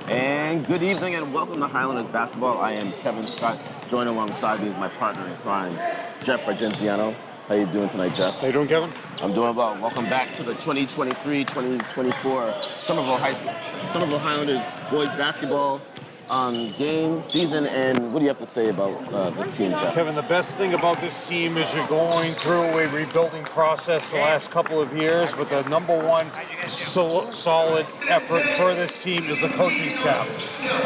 And good evening and welcome to Highlanders Basketball. I am Kevin Scott, joined alongside me is my partner in crime, Jeff Regenziano. How you doing tonight, Jeff? How you doing, Kevin? I'm doing well. Welcome back to the 2023-2024 Somerville Highlanders boys basketball game, season, and what do you have to say about this team, Jeff? Kevin, the best thing about this team is you're going through a rebuilding process the last couple of years, but the number one solid effort for this team is the coaching staff.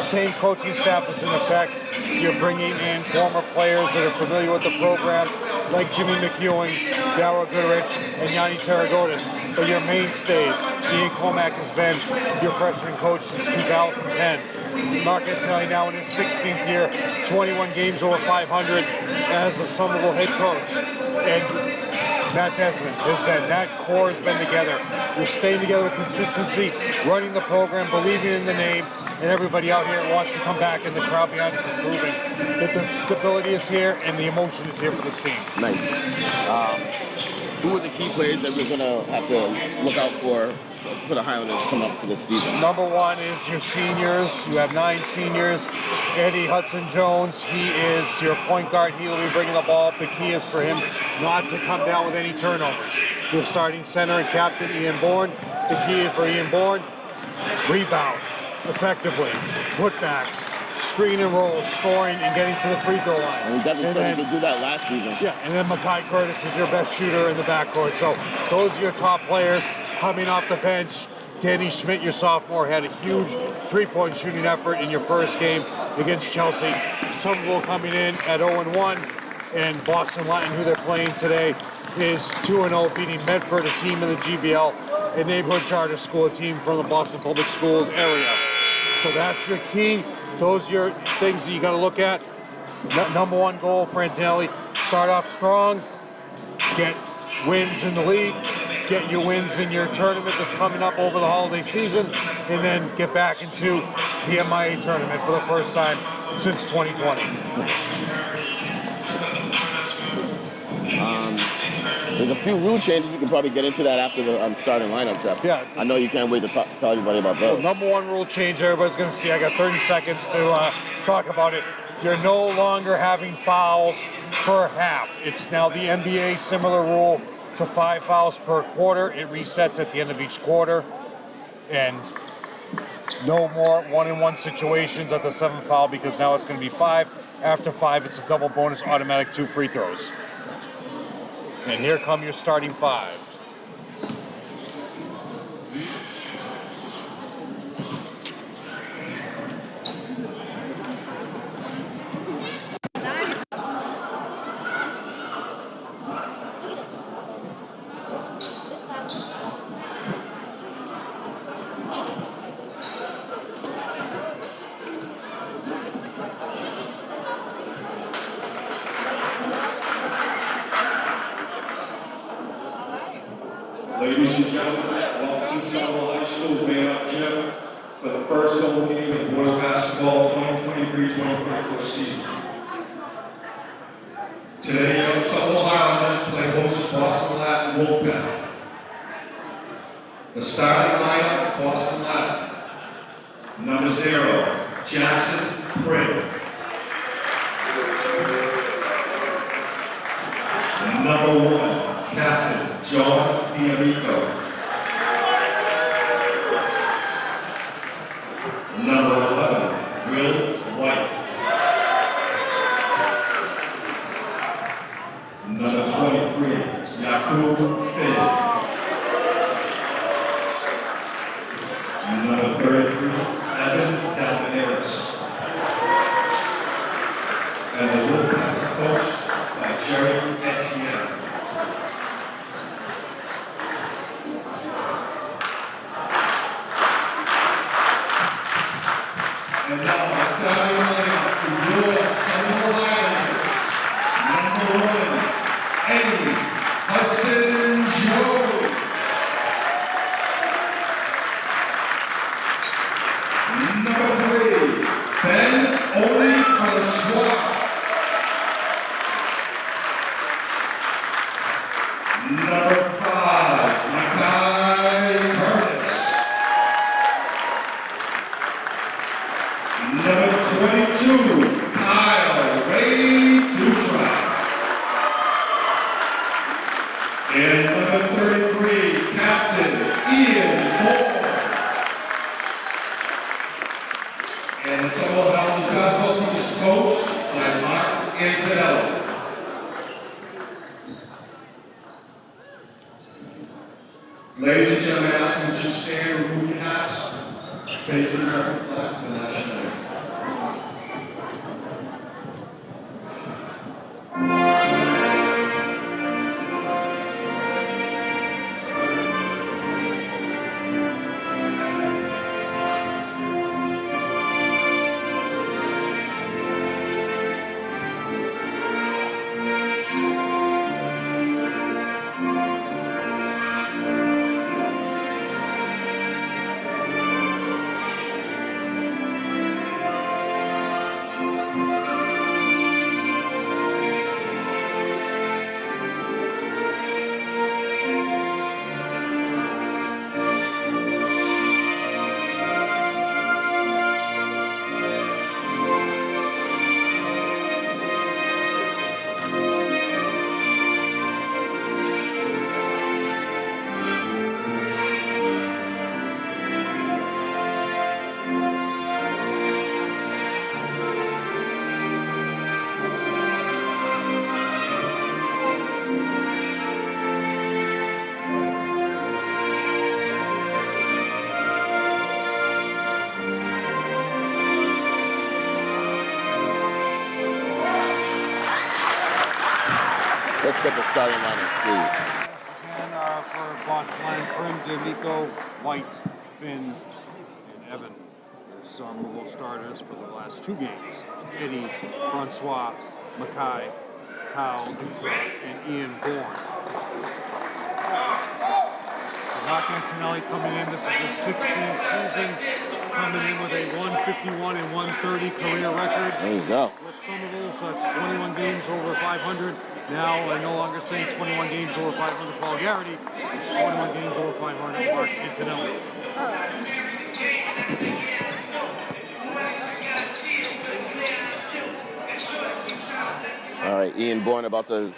Same coaching staff is in effect. You're bringing in former players that are familiar with the program, like Jimmy McEwen, Darryl Goodrich, and Yanni Taragotis. But your mainstays, Ian Comack has been your freshman coach since 2010. Mark Antelli now in his 16th year, 21 games over 500 as a Somerville head coach. And Matt Desmond that core has been together. We're staying together with consistency, running the program, believing in the name, and everybody out here wants to come back, and the crowd behind us is proving that the stability is here and the emotion is here for this team. Nice. Who are the key players that we're going to have to look out for the Highlanders come up for this season? Number one is your seniors. You have 9 seniors. Eddie Hudson-Jones, he is your point guard. He will be bringing the ball up. The key is for him not to come down with any turnovers. Your starting center and captain, Ian Bourne. The key for Ian Bourne, rebound effectively, putbacks, screen and roll, scoring, and getting to the free throw line. And we definitely started to do that last season. Yeah, and then Makai Curtis is your best shooter in the backcourt. So those are your top players coming off the bench. Danny Schmidt, your sophomore, had a huge three-point shooting effort in your first game against Chelsea. Somerville coming in at 0-1, and Boston Latin, who they're playing today, is 2-0, beating Medford, a team in the GBL, a neighborhood charter school, a team from the Boston Public Schools area. So that's your key. Those are your things that you got to look at. Number one goal for Antelli, start off strong, get wins in the league, get your wins in your tournament that's coming up over the holiday season, and then get back into the MIA tournament for the first time since 2020. There's a few rule changes. You can probably get into that after the starting lineup, Jeff. Yeah. I know you can't wait to tell everybody about those. Number one rule change everybody's going to see. I got 30 seconds to talk about it. You're no longer having fouls for half. It's now the NBA similar rule to 5 fouls per quarter. It resets at the end of each quarter. And no more one-on-one situations at the 7th foul, because now it's going to be 5. After 5, it's a double bonus, automatic 2 free throws. And here come your starting 5. Ladies and gentlemen, welcome to Somerville High School Bay-Up Gym for the first home game of the boys basketball 2023-2024 season. Today, young Somerville Highlanders play host to Boston Latin Wolfpack. The starting lineup for Boston Latin: number 0, Jackson Prig. Number 1, Captain John D'Amico. Number 11, Will White. Number 23, Yakub Finn. Number 33, Evan Dalvinaris. And the Wolfpack are coached by Jerry Etienne. And now the starting lineup for your Somerville Highlanders. Number 1, Eddie Hudson Jones. Number 3, Ben Oli Francois. Number 5, Makai Curtis. Number 22, Kyle Ray Dutra. And number 33, Captain Ian Moore. And the Somerville Highlanders basketball team is coached by Mark Antonelli. Ladies and gentlemen, I ask you to stand and remove your hats, facing the American flag for the national anthem. Let's get the starting lineup, please. And for Boston Line, Prim, D'Amico, White, Finn, and Evan. It's our Somerville starters for the last 2 games. Eddie, Francois, Mackay, Kyle Dutra, and Ian Bourne. Mark Antonelli coming in. This is his 16th season, coming in with a 151 and 130 career record. There you go. With Somerville, so that's 21 games over 500. Now they're no longer saying 21 games over 500 Paul Garrity. It's 21 games over 500 Mark Antonelli. All right, Ian Bourne about to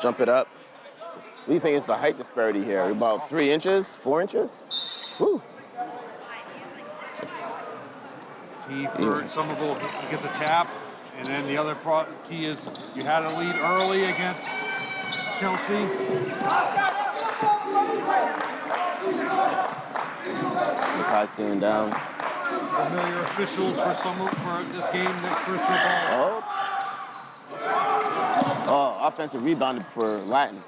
jump it up. What do you think is the height disparity here? About 3 inches, 4 inches? Woo. Key for Somerville, you get the tap, and then the other key is you had a lead early against Chelsea. Makai's staying down. Familiar officials for this game that first ball. Oh, offensive rebound for Latin.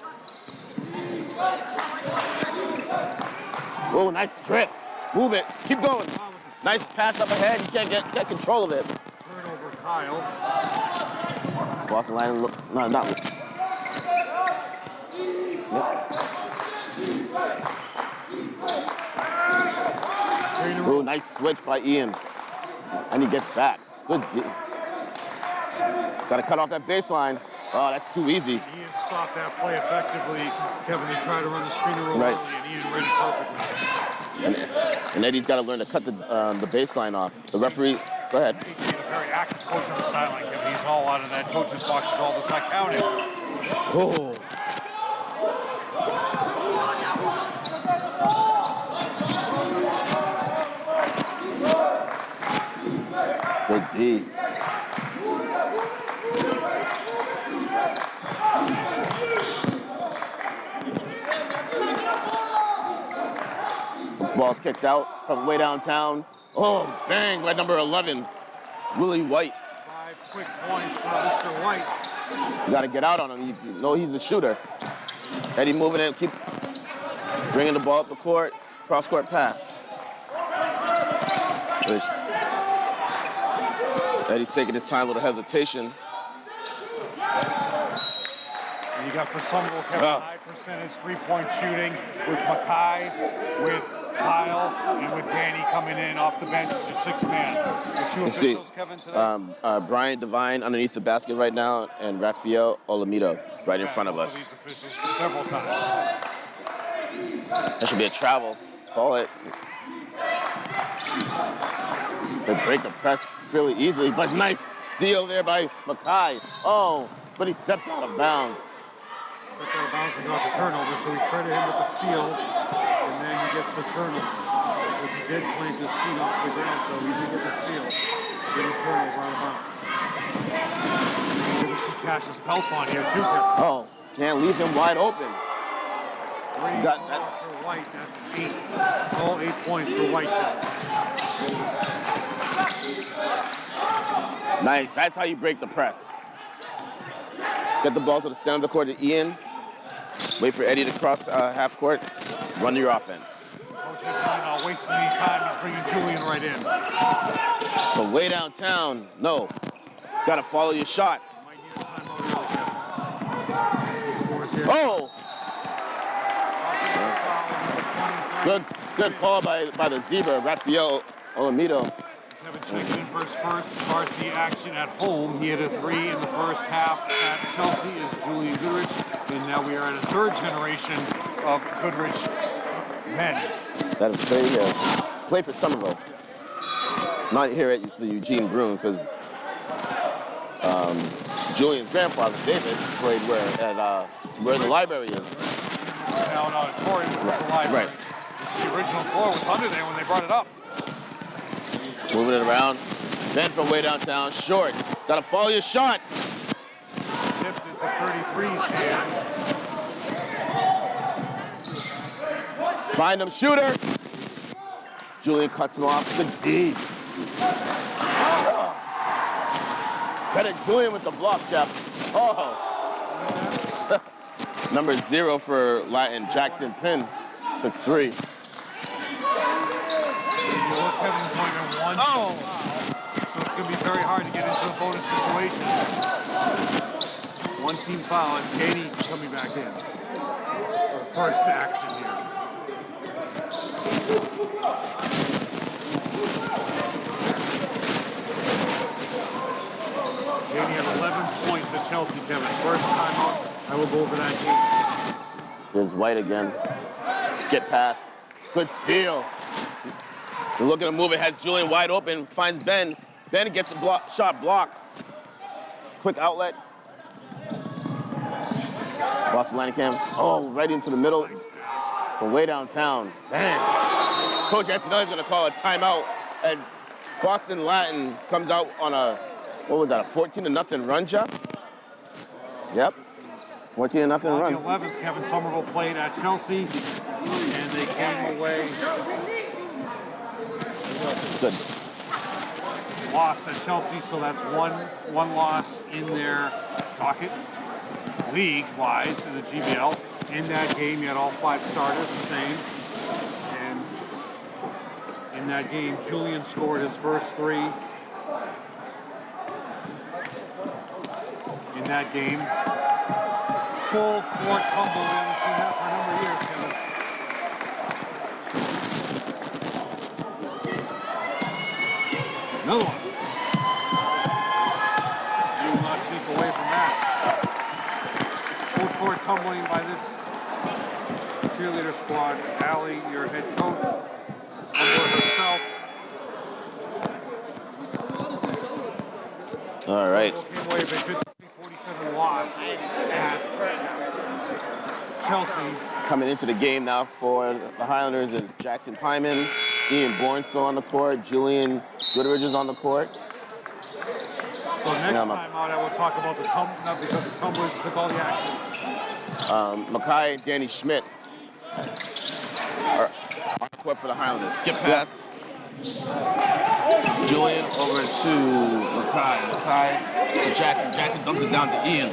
Whoa, nice strip. Move it. Keep going. Nice pass up ahead. You can't get control of it. Turnover, Kyle. Boston Latin, no, not. Yep. in a row. Ooh, nice switch by Ian. And he gets back. Good. Got to cut off that baseline. Oh, that's too easy. Ian stopped that play effectively. Kevin, they tried to run the screen and roll Right. early, and Ian read it perfectly. And Eddie's got to learn to cut the baseline off. The referee, go ahead. He's a very active coach on the sideline, Kevin. He's all out of that coach's box. He's all this not counting. Oh. Good D. Ball's kicked out from way downtown. Oh, bang by number 11, Willie White. 5 quick points for Mr. White. You got to get out on him. You know he's a shooter. Eddie moving in, keep bringing the ball up the court, cross-court pass. Eddie's taking his time, a little hesitation. And you got for Somerville, Kevin, high percentage three-point shooting with Mackay, with Kyle, and with Danny coming in off the bench as your sixth man. The two officials, Kevin, today? Brian Devine underneath the basket right now, and Rafael Olamido right in front of us. These officials several times. That should be a travel. Call it. They break the press fairly easily, but nice steal there by Mackay. Oh, but he stepped out of bounds. Stepped out of bounds and got the turnover, so we credit him with the steal, and then he gets the turnover. But he did plant his feet off the ground, so he did get the steal. Get a turnover out of bounds. You can see Cash's belt on here too, Kevin. Oh, can't leave him wide open. Great Got ball that. for White, that's 8. All 8 points for White, Kevin. Nice, that's how you break the press. Get the ball to the center of the court to Ian. Wait for Eddie to cross half court. Run your offense. Coach not wasting any time. He's bringing Julian right in. But way downtown, no. Got to follow your shot. Might need a timeout early, Kevin. He scores here. Oh! Good call by the Zebra, Rafael Olamido. Kevin checking in for his first varsity action at home. He had a 3 in the first half at Chelsea as Julian Goodrich, and now we are at a third generation of Goodrich men. That is played played for Somerville. Not here at the Eugene Bruin, because Julian's grandfather, David, played where the library is. Now an auditorium, which is the library. Right. The original floor was under there when they brought it up. Moving it around. Ben from way downtown, short. Got to follow your shot. Tipped is a 33 stand. Find him, shooter. Julian cuts him off. Good D. Credit Julian with the block, Jeff. Oh. Number 0 for Latin, Jackson Penn for 3. Kevin's going in 1. Oh! So it's going to be very hard to get into a bonus situation. 1 team foul, and Danny coming back in. For first action here. Danny had 11 points at Chelsea, Kevin. First time out. I will go over that game. There's White again. Skip pass. Good steal. The look at him move it has Julian wide open. Finds Ben. Ben gets a shot blocked. Quick outlet. Boston Lannicam. Oh, right into the middle. From way downtown. Bang. Coach Antonelli's going to call a timeout as Boston Latin comes out on a, what was that, a 14-0 run, Jeff? Yep. 14-0 On run. the 11th, Kevin Somerville played at Chelsea, and they came away Good. loss at Chelsea, so that's one loss in their docket, league-wise in the GBL. In that game, you had all 5 starters the same, and in that game, Julian scored his first 3. In that game, full court tumble. We haven't seen that for a number of years, Kevin. Another one. You will not keep away from that. Full court tumbling by this cheerleader squad. Allie, your head coach, Humber herself. All right. Came away with a 53-47 loss at Chelsea. Coming into the game now for the Highlanders is Jackson Pyman, Ian Bourne still on the court, Julian Goodrich is on the court. So next time out, I will talk about the not because the tumblers took all the action. Mackay and Danny Schmidt are on the court for the Highlanders. Skip pass. Julian over to Mackay. Mackay to Jackson. Jackson dumps it down to Ian.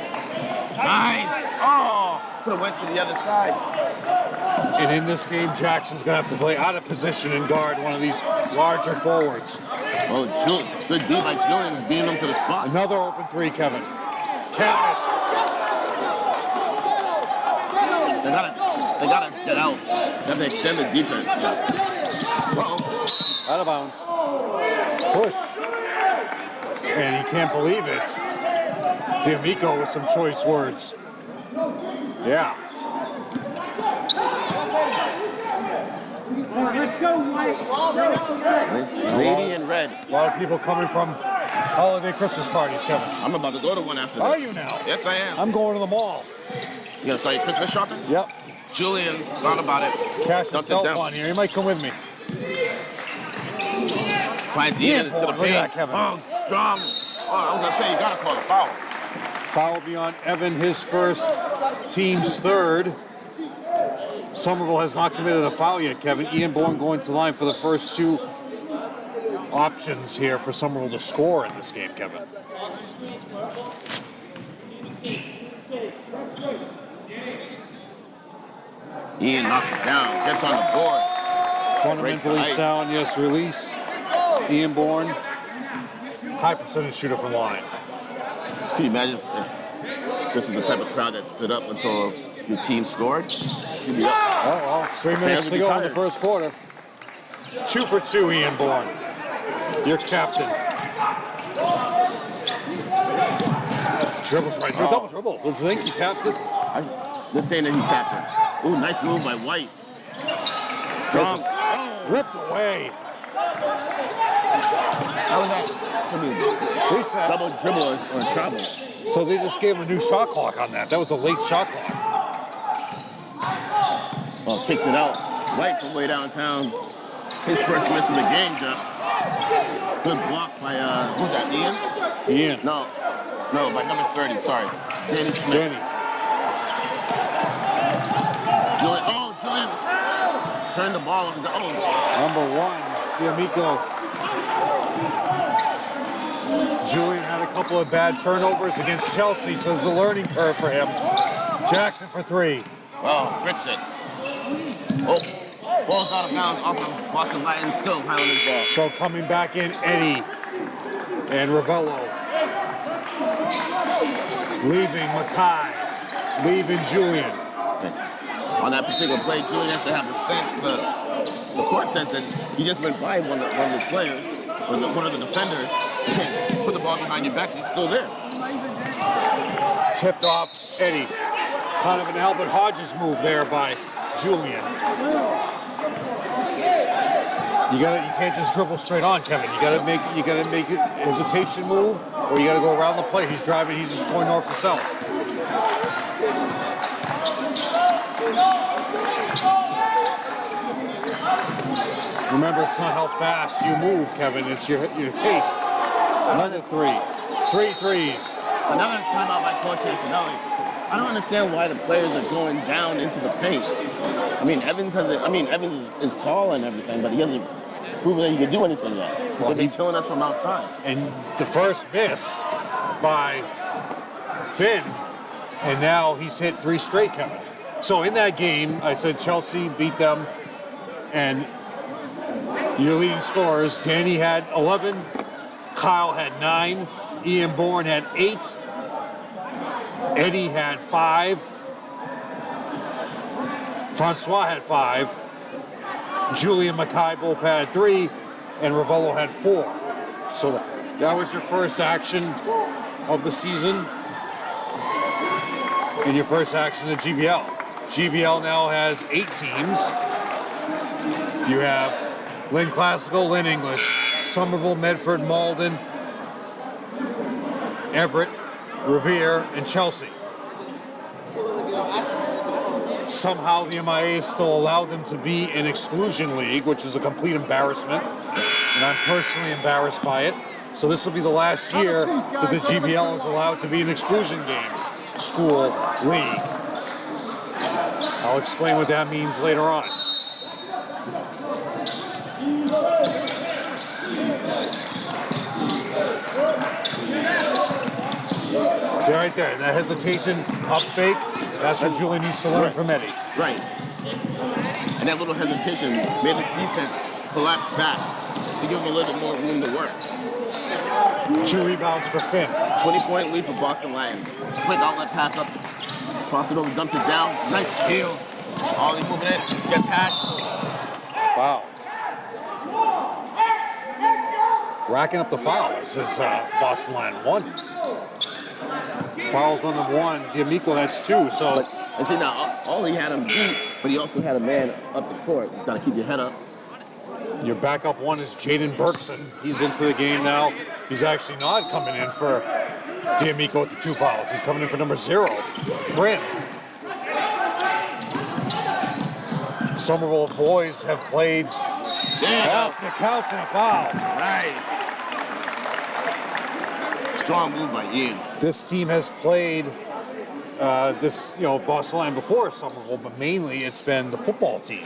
Nice. Oh, could have went to the other side. And in this game, Jackson's going to have to play out of position and guard one of these larger forwards. Oh, good D by Julian, beating them to the spot. Another open three, Kevin. Count They gotta get out. They have to extend the defense. Uh-oh. Out of bounds. Push. And he can't believe it. D'Amico with some choice words. Yeah. Let's go, Mike. Lady in red. A lot of people coming from holiday Christmas parties, Kevin. I'm about to go to one after this. Are you now? Yes, I am. I'm going to the mall. You gonna start your Christmas shopping? Yep. Julian thought about it. Cash Dumps himself it down. on here. He might come with me. Finds Ian to the Look at paint. that, Kevin. Oh, strong. Oh, I was gonna say, you gotta call a foul. Foul be on Evan, his first, team's third. Somerville has not committed a foul yet, Kevin. Ian Bourne going to the line for the first two options here for Somerville to score in this game, Kevin. Ian knocks it down, gets on the board. Fundamentally Breaks the ice. sound, yes, release. Ian Bourne, high percentage shooter from line. Can you imagine if this is the type of crowd that stood up until your team scored? You'd be up. Oh, well, it's 3 minutes Fans would to be go in the tired. first quarter. 2 for 2, Ian Bourne. Your captain. Dribbles right through, double dribble. Don't you think you captain? They're saying that he tapped it. Ooh, nice move by White. Strong. Ripped away. How was that? Could be Reset. double dribble or travel. So they just gave him a new shot clock on that. That was a late shot clock. Oh, kicks it out. White from way downtown. His first miss of the game, Jeff. Good block by, who's that, Ian? Ian. No, by number 30, sorry. Danny Schmidt. Danny. Julian turned the ball over. Oh, Number 1, D'Amico. Julian had a couple of bad turnovers against Chelsea, so it's a learning curve for him. Jackson for 3. oh, bricks it. Oh, ball's out of bounds off of Boston Latin, still Highlanders ball. So coming back in, Eddie and Ravello. Leaving Mackay. Leaving Julian. On that particular play, Julian has to have the sense, the court sense that he just went by one of his players, or one of the defenders. You can't put the ball behind your back, he's still there. Tipped off Eddie. Kind of an Albert Hodges move there by Julian. You can't just dribble straight on, Kevin. You gotta make a hesitation move, or you gotta go around the play. He's driving, he's just going north to south. Remember, it's not how fast you move, Kevin. It's your pace. Another 3. 3 threes. Another timeout by Coach Antonelli. I don't understand why the players are going down into the paint. I mean, Evans is tall and everything, but he hasn't proven that he can do anything yet. Well, They've been killing us from outside. And the first miss by Finn, and now he's hit 3 straight, Kevin. So in that game, I said Chelsea beat them, and your leading scorers, Danny had 11, Kyle had 9, Ian Bourne had 8, Eddie had 5, Francois had 5, Julian Mackay both had 3, and Ravello had 4. So that was your first action of the season and your first action of GBL. GBL now has 8 teams. You have Lynn Classical, Lynn English, Somerville, Medford, Malden, Everett, Revere, and Chelsea. Somehow the MIA still allowed them to be in exclusion league, which is a complete embarrassment, and I'm personally embarrassed by it. So this will be the last year that the GBL is allowed to be an exclusion game, school, league. I'll explain what that means later on. See right there, that hesitation up fake, that's what Julie needs to learn from Eddie. Right. And that little hesitation made the defense collapse back to give them a little bit more room to work. 2 rebounds for Finn. 20-point lead for Boston Lion. Quick outlet pass up. Cross it over, dumps it down. Nice steal. Ollie moving in, gets hacked. Foul. Racking up the fouls as Boston Lion 1. Fouls on the 1. D'Amico, that's 2. So, And see now, Ollie had him beat, but he also had a man up the court. You gotta keep your head up. your backup 1 is Jaden Berkson. He's into the game now. He's actually not coming in for D'Amico with the 2 fouls. He's coming in for number 0, Bryn. Somerville boys have played. Basket counts and a foul. Nice. Strong move by Ian. This team has played Boston Lion before Somerville, but mainly it's been the football team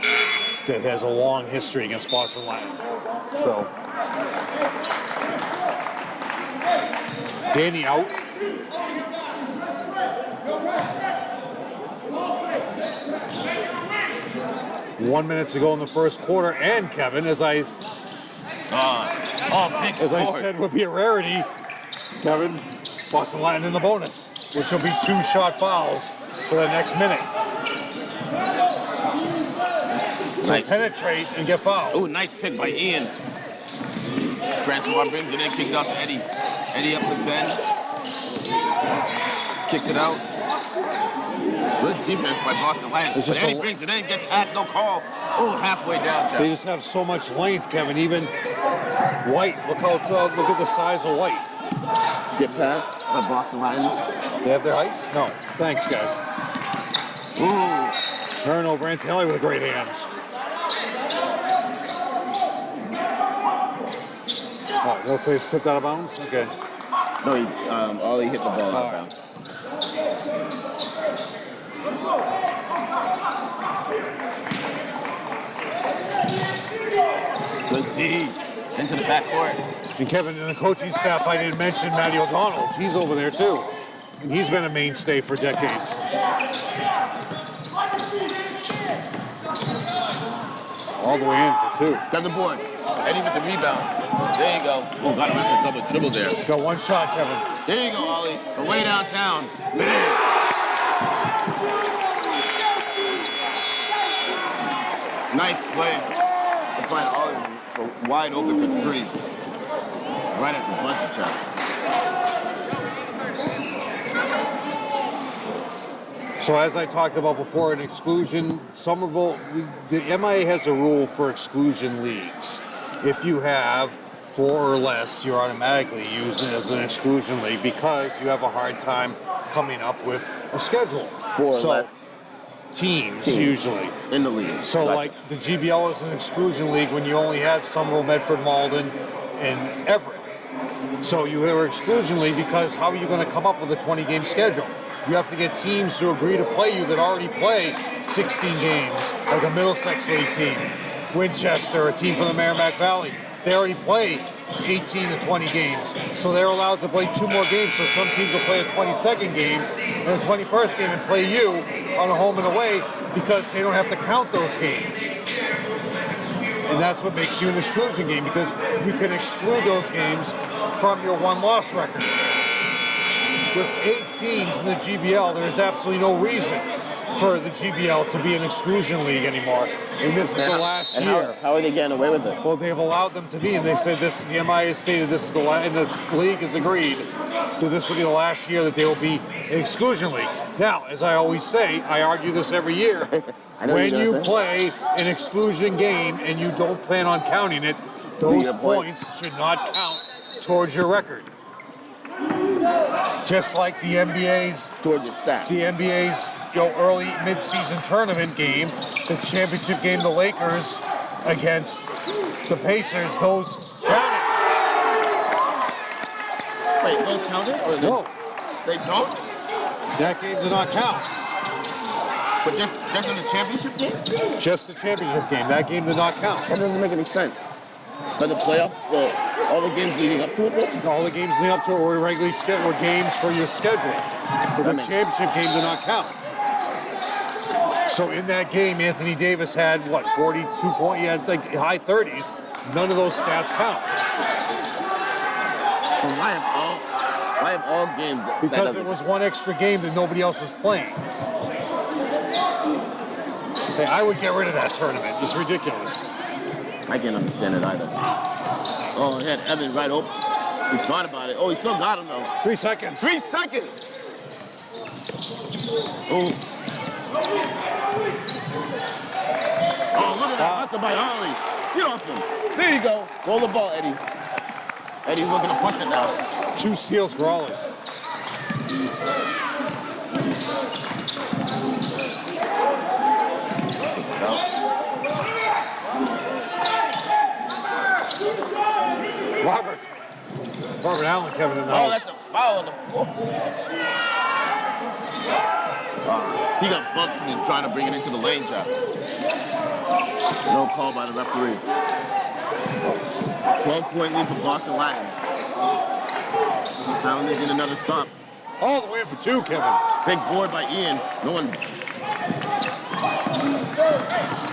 that has a long history against Boston Lion. So, Danny out. One minute to go in the first quarter, and Kevin, as I said, would be a rarity. Kevin, Boston Lion in the bonus, which will be 2 shot fouls for the next minute. So Nice. penetrate and get fouled. Oh, nice pick by Ian. Francois brings it in, kicks out to Eddie. Eddie up to Ben. Kicks it out. Good defense by Boston Lion. It's just Eddie brings it in, gets hacked, no call. Oh, halfway down, Jeff. They just have so much length, Kevin. Even White, look at the size of White. Skip pass by Boston Lion. They have their heights? No. Thanks, guys. Ooh. Turnover, Antonelli with great hands. Oh, they'll say it's tipped out of bounds? Okay. No, Ollie hit the ball out of bounds. Good D. Into the backcourt. And Kevin, in the coaching staff, I didn't mention Matty O'Donnell. He's over there too. And he's been a mainstay for decades. All the way in for 2. Got the board. Eddie with the rebound. There you go. Oh, got him after a double dribble there. He's got 1 shot, Kevin. There you go, Ollie. We're way downtown. Man. Nice play. They're playing Ollie so wide open for 3. Right at the buzzer shot. So as I talked about before, in exclusion, Somerville, the MIA has a rule for exclusion leagues. If you have 4 or less, you're automatically used as an exclusion league because you have a hard time coming up with a schedule. 4 or So, less teams usually. in the league. So like the GBL is an exclusion league when you only had Somerville, Medford, Malden, and Everett. So you were exclusion league because how are you going to come up with a 20-game schedule? You have to get teams to agree to play you that already play 16 games, like a Middlesex League team, Winchester, a team from the Merrimack Valley. They already play 18 to 20 games, so they're allowed to play 2 more games. So some teams will play a 22nd game and a 21st game and play you on a home and away because they don't have to count those games. And that's what makes you an exclusion game because you can exclude those games from your 1-loss record. With 8 teams in the GBL, there is absolutely no reason for the GBL to be an exclusion league anymore. And this is the last year. How are they getting away with it? Well, they've allowed them to be, and they said this. The MIA stated this is the last, and the league has agreed that this will be the last year that they will be an exclusion league. Now, as I always say, I argue this every year. When you play an exclusion game and you don't plan on counting it, those points should not count towards your record. Just like the NBA's towards your stats. The NBA's early mid-season tournament game, the championship game, the Lakers against the Pacers, those counted. Wait, those counted? Or No. They don't? That game did not count. But just in the championship game? Just the championship game. That game did not count. That doesn't make any sense. But the playoffs, all the games leading up to it, though? All the games leading up to it were regularly scheduled games for your schedule. But the championship game did not count. So in that game, Anthony Davis had, 42 points? He had like high 30s. None of those stats count. So why have all games? Because it was one extra game that nobody else was playing. Say, I would get rid of that tournament. It's ridiculous. I can't understand it either. Oh, he had Evan right open. He thought about it. Oh, he still got him, though. 3 seconds. 3 seconds! Oh. Oh, look at that. Hustle by Ollie. Get off him. There you go. Roll the ball, Eddie. Eddie's looking to push it now. 2 steals for Ollie. Robert Allen, Kevin, in the house. Oh, that's a foul on the floor. He got bumped when he's trying to bring it into the lane trap. No call by the referee. 12-point lead for Boston Latin. Now they get another stop. All the way for 2, Kevin. Big board by Ian. No one.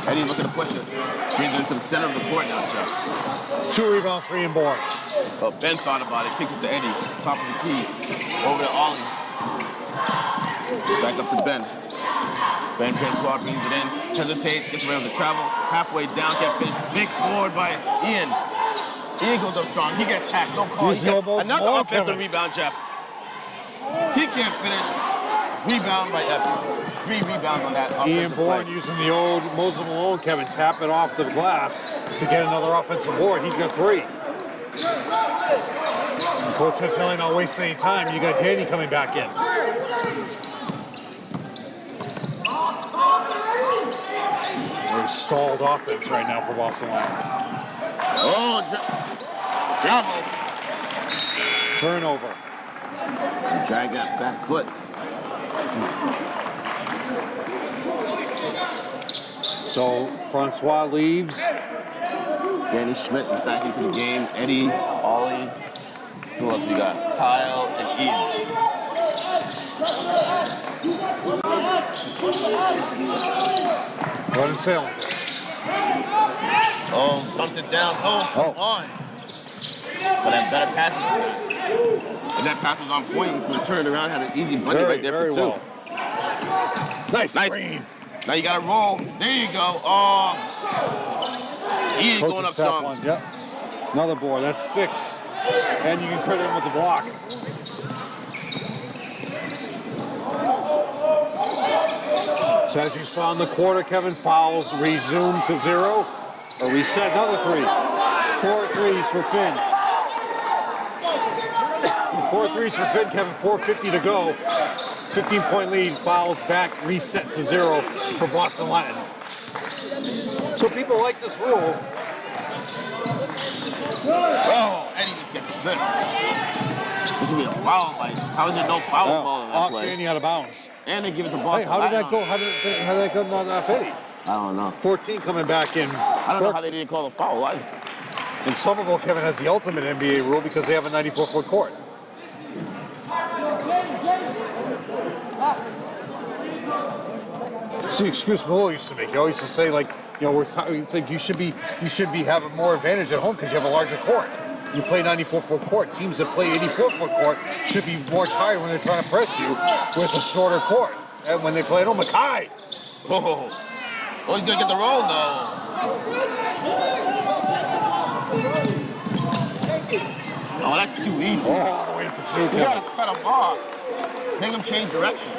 Eddie looking to push it. Brings it into the center of the court now, Chuck. 2 rebounds for Ian Bourne. Oh, Ben thought about it. Kicks it to Eddie. Top of the key. Over to Ollie. Back up to Ben. Ben Francois brings it in. Hesitates. Gets away with the travel. Halfway down. Can't finish. Big board by Ian. Ian goes up strong. He gets hacked. Don't call. Another offensive rebound, Jeff. He can't finish. Rebound by Evans. 3 rebounds on that offensive Ian Bourne play. using the old Moses Malone, Kevin, tap it off the glass to get another offensive board. He's got 3. And Coach Chantilly not wasting any time. You got Danny coming back in. Very stalled offense right now for Boston Latin. Oh, Bravo. Turnover. Drag that back foot. So Francois leaves. Danny Schmidt is back into the game. Eddie, Ollie. Who else we got? Kyle and Ian. Run and sailing. Oh, dumps it down. Oh, come on. But that better pass. If that pass was on point, he could have turned around, had an easy bunny right there for 2. Well. Nice screen. Now you got to roll. There you go. Oh. Ian going up strong. One. Yep. Another board. That's 6. And you can credit him with the block. So as you saw in the quarter, Kevin, fouls resume to 0. Or reset. Another 3. 4 threes for Finn. 4 threes for Finn, Kevin. 4:50 to go. 15-point lead. Fouls back. Reset to 0 for Boston Latin. So people like this rule. Oh, Eddie just gets stripped. There should be a foul. Like, how is there no foul ball in that Off play? Danny out of bounds. And they give it to Boston. Hey, how did that go? How did that go not off Eddie? I don't know. 14 coming back in. I don't know how they didn't call a foul. Why? And Somerville, Kevin, has the ultimate NBA rule because they have a 94-foot court. See, excuse Malone used to make. He always used to say, like, it's like you should be having more advantage at home because you have a larger court. You play 94-foot court. Teams that play 84-foot court should be more tired when they're trying to press you with a shorter court. when they played. Oh, Mackay. Oh, he's gonna get the roll though. Oh, that's too easy. Oh, waiting for two. You gotta cut him off. Make him change direction.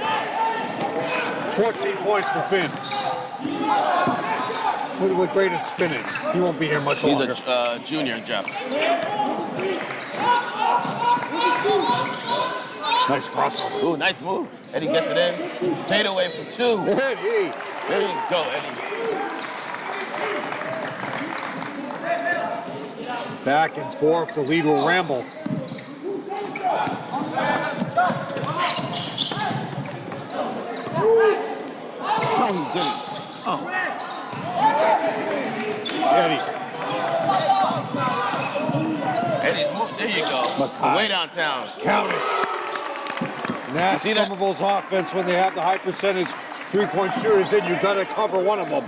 14 points for Finn. What grade is Finn in? He won't be here much longer. He's a junior, Jeff. Nice crossover. Ooh, nice move. Eddie gets it in. Fade away for two. Eddie. There you go, Eddie. Back and forth, the lead will ramble. No, he didn't. Oh. Eddie. Eddie, move. There you go. Mackay. Way downtown. Count it. And that's See that? Somerville's offense when they have the high percentage three-point shooters in. You got to cover one of them.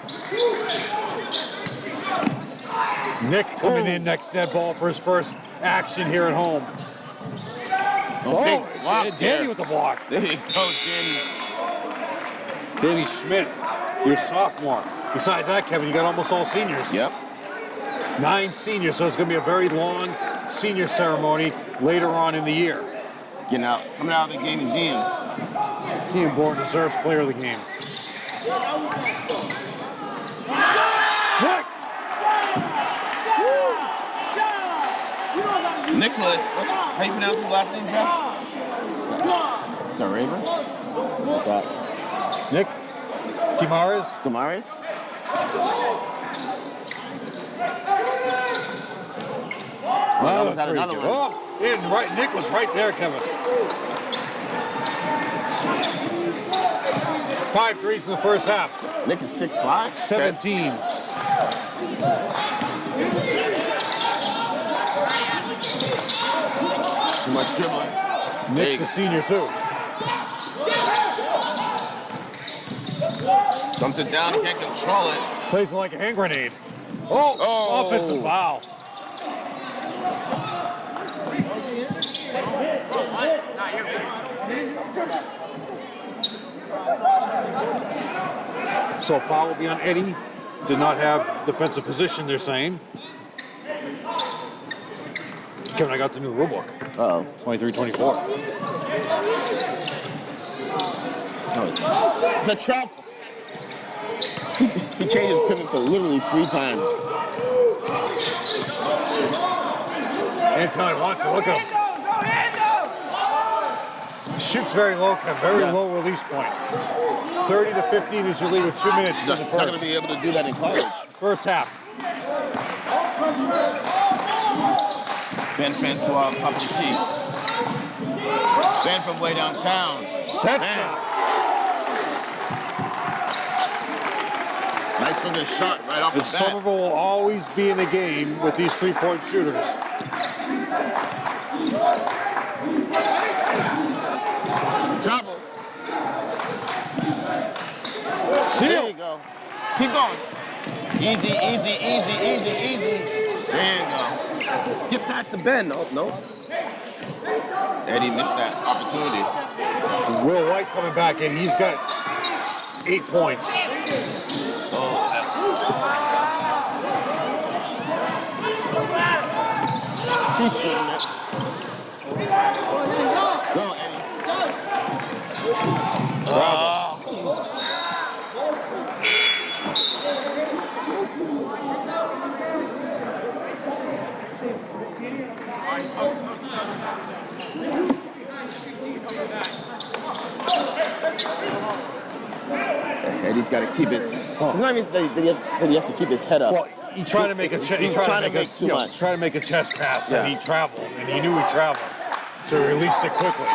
Nick coming in next net ball for his first action here at home. Big block Danny there. with the block. There you go, Danny. Danny Schmidt, your sophomore. Besides that, Kevin, you got almost all seniors. Yep. 9 seniors, so it's going to be a very long senior ceremony later on in the year. Coming out of the game is Ian. Ian Bourne deserves player of the game. Nick! Nicholas. How you pronounce his last name, Jeff? Daravis? Nick? Guimaraes? Damaris? Well, was that another one? Oh, and right, Nick was right there, Kevin. 5 threes in the first half. Nick is 6'5"? 17. Too much dribbling. Nick's a senior, too. Dumps it down, he can't control it. Plays it like a hand grenade. Oh, offensive foul. So foul will be on Eddie. Did not have defensive position, they're saying. Kevin, I got the new rule book. Uh-oh. 23-24. It's a trap. He changed his pivot for literally 3 times. Anton wants to look at him. Shoots very low, Kevin. Very low release point. 30 to 15 is your lead with 2 minutes in the He's not going first. to be able to do that in college. First half. Ben Francois, top of the key. Ben from way downtown. Set Man. shot. Nice looking shot right off the The bat. Somerville will always be in the game with these 3-point shooters. Travel. There Seal. you go. Keep going. Easy, easy, easy, easy, easy. There you go. Skip past the bend. Oh, no. Eddie missed that opportunity. Will White coming back in. He's got 8 points. He's shooting it. Go, Eddie. Eddie's got to keep his. It's not even that he has to keep his head up. Well, he tried to make a He's trying to make too much. Try to make a chest pass, Yeah. and he traveled, and he knew he traveled to release it quickly.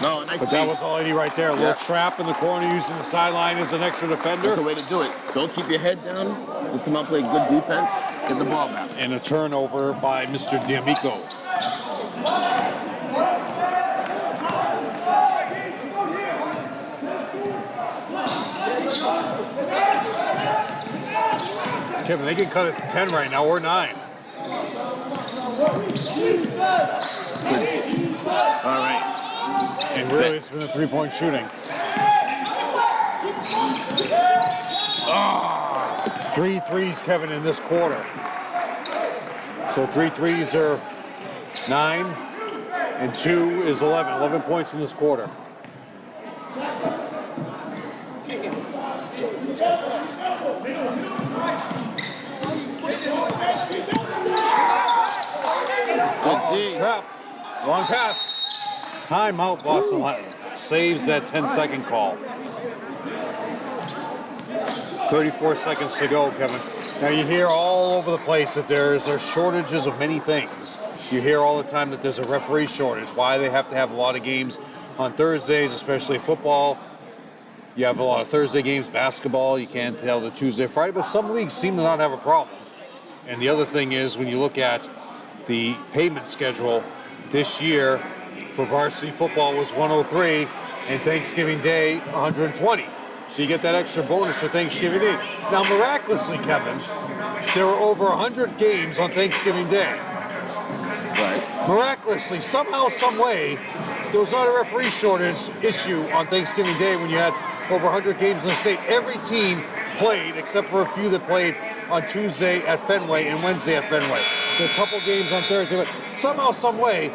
No, nice. But that feed. was all Eddie right there. A little trap in the corner, using the sideline as an extra defender. That's the way to do it. Don't keep your head down. Just come out, play good defense, get the ball back. And a turnover by Mr. D'Amico. Kevin, they can cut it to 10 right now, or 9. All right. And really, it's been a 3-point shooting. 3 threes, Kevin, in this quarter. So 3 threes are 9, and 2 is 11. 11 points in this quarter. Good D. Trap. Long pass. Timeout, Boston Latin. Saves that 10-second call. 34 seconds to go, Kevin. Now you hear all over the place that there's shortages of many things. You hear all the time that there's a referee shortage, why they have to have a lot of games on Thursdays, especially football. You have a lot of Thursday games, basketball, you can't tell the Tuesday, Friday, but some leagues seem to not have a problem. And the other thing is when you look at the payment schedule this year for varsity football was 103 and Thanksgiving Day 120. So you get that extra bonus for Thanksgiving Day. Now, miraculously, Kevin, there were over 100 games on Thanksgiving Day. Right. Miraculously, somehow, some way, there was not a referee shortage issue on Thanksgiving Day when you had over 100 games in the state. Every team played, except for a few that played on Tuesday at Fenway and Wednesday at Fenway. There were a couple games on Thursday, but somehow, some way,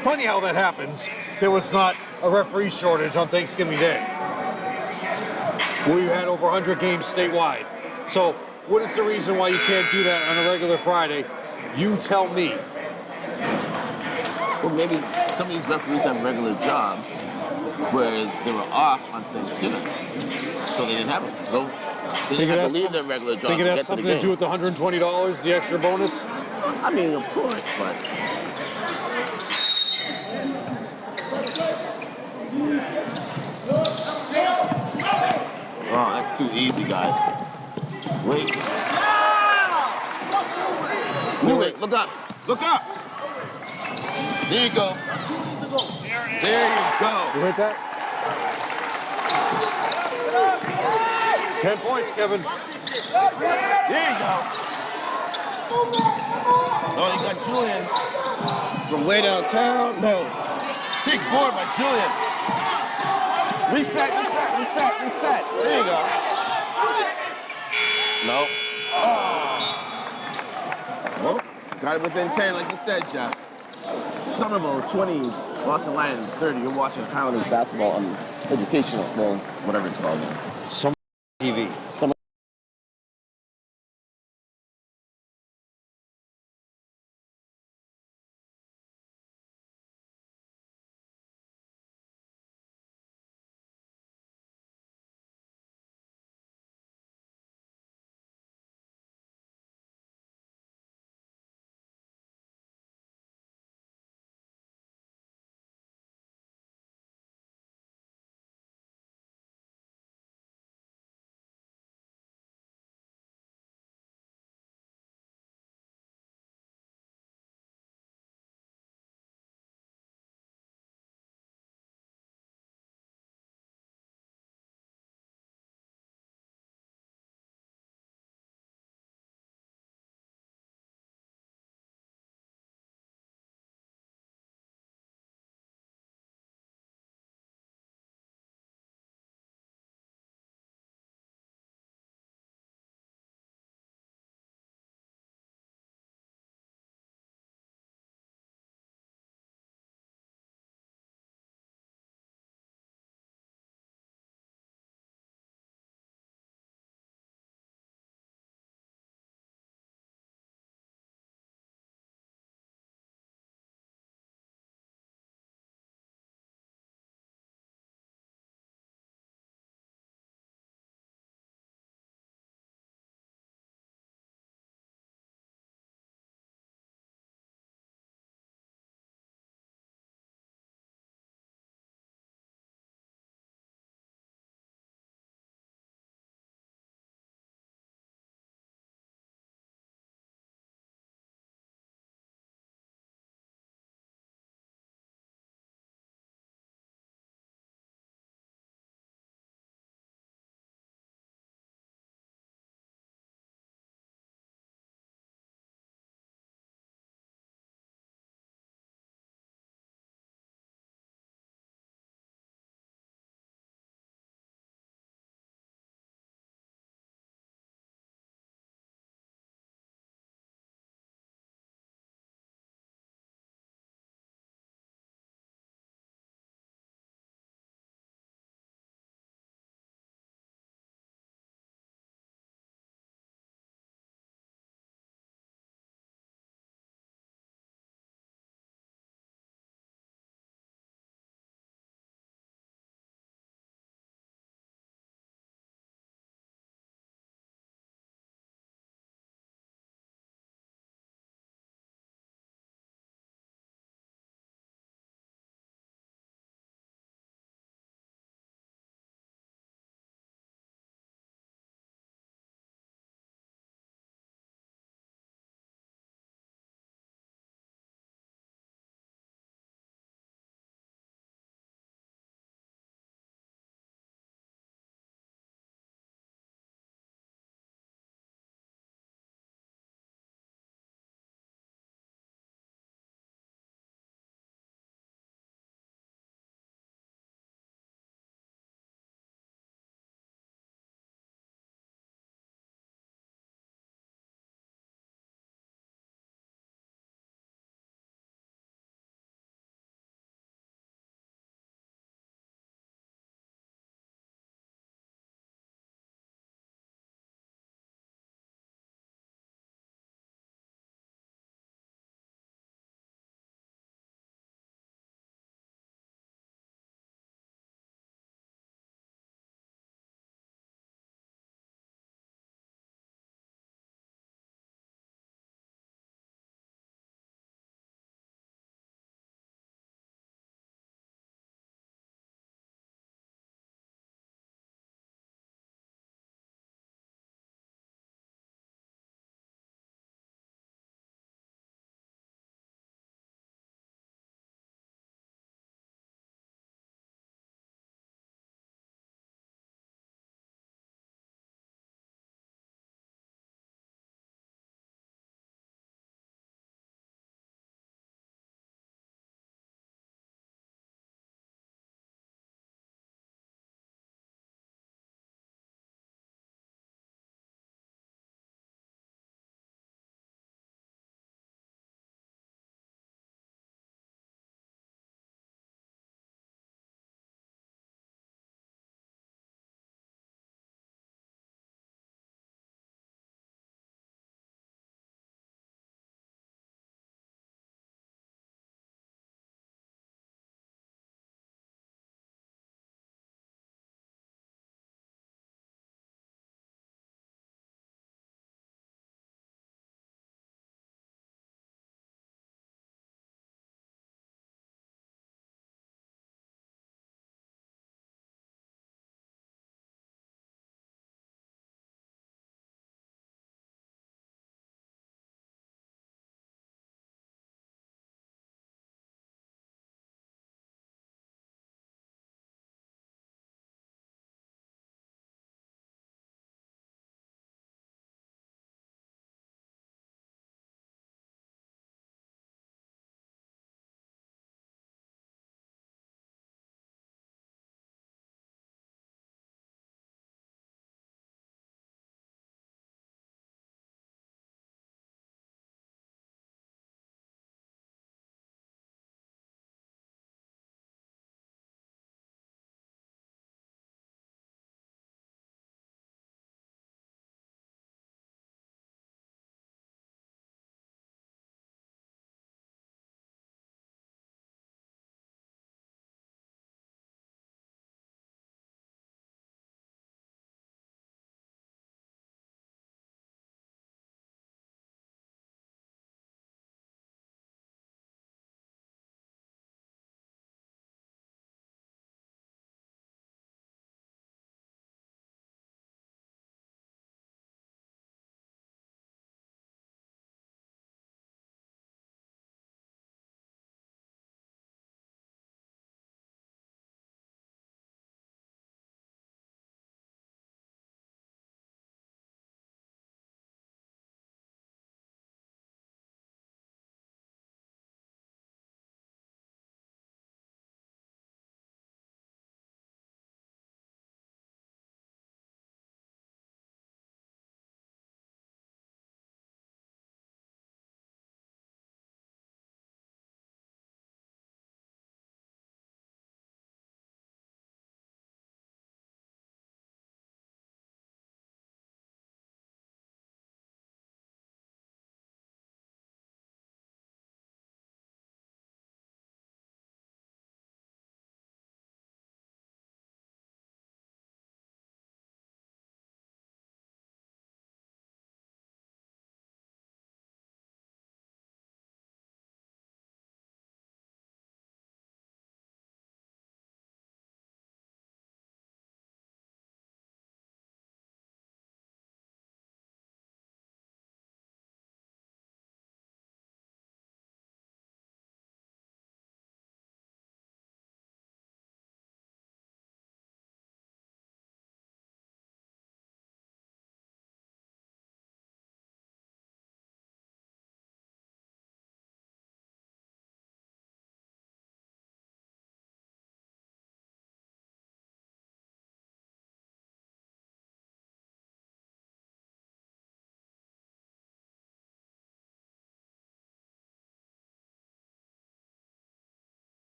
funny how that happens, there was not a referee shortage on Thanksgiving Day, where you had over 100 games statewide. So what is the reason why you can't do that on a regular Friday? You tell me. Well, maybe some of these referees have regular jobs where they were off on Thanksgiving, so they didn't have it. So they didn't have to leave their regular job. Think it has something to do with the $120, the extra bonus? I mean, of course, but oh, that's too easy, guys. Wait. Wait, look up. Look up. There you go. There you go. You hit that? 10 points, Kevin. There you go. Oh, you got Julian from way downtown. No. Big board by Julian. Reset. There you go. No. Oh. Well, got it within 10, like you said, Jeff. Somerville 20, Boston Lions 30. You're watching Highlanders basketball on educational, well, whatever it's called now. Some TV. Summer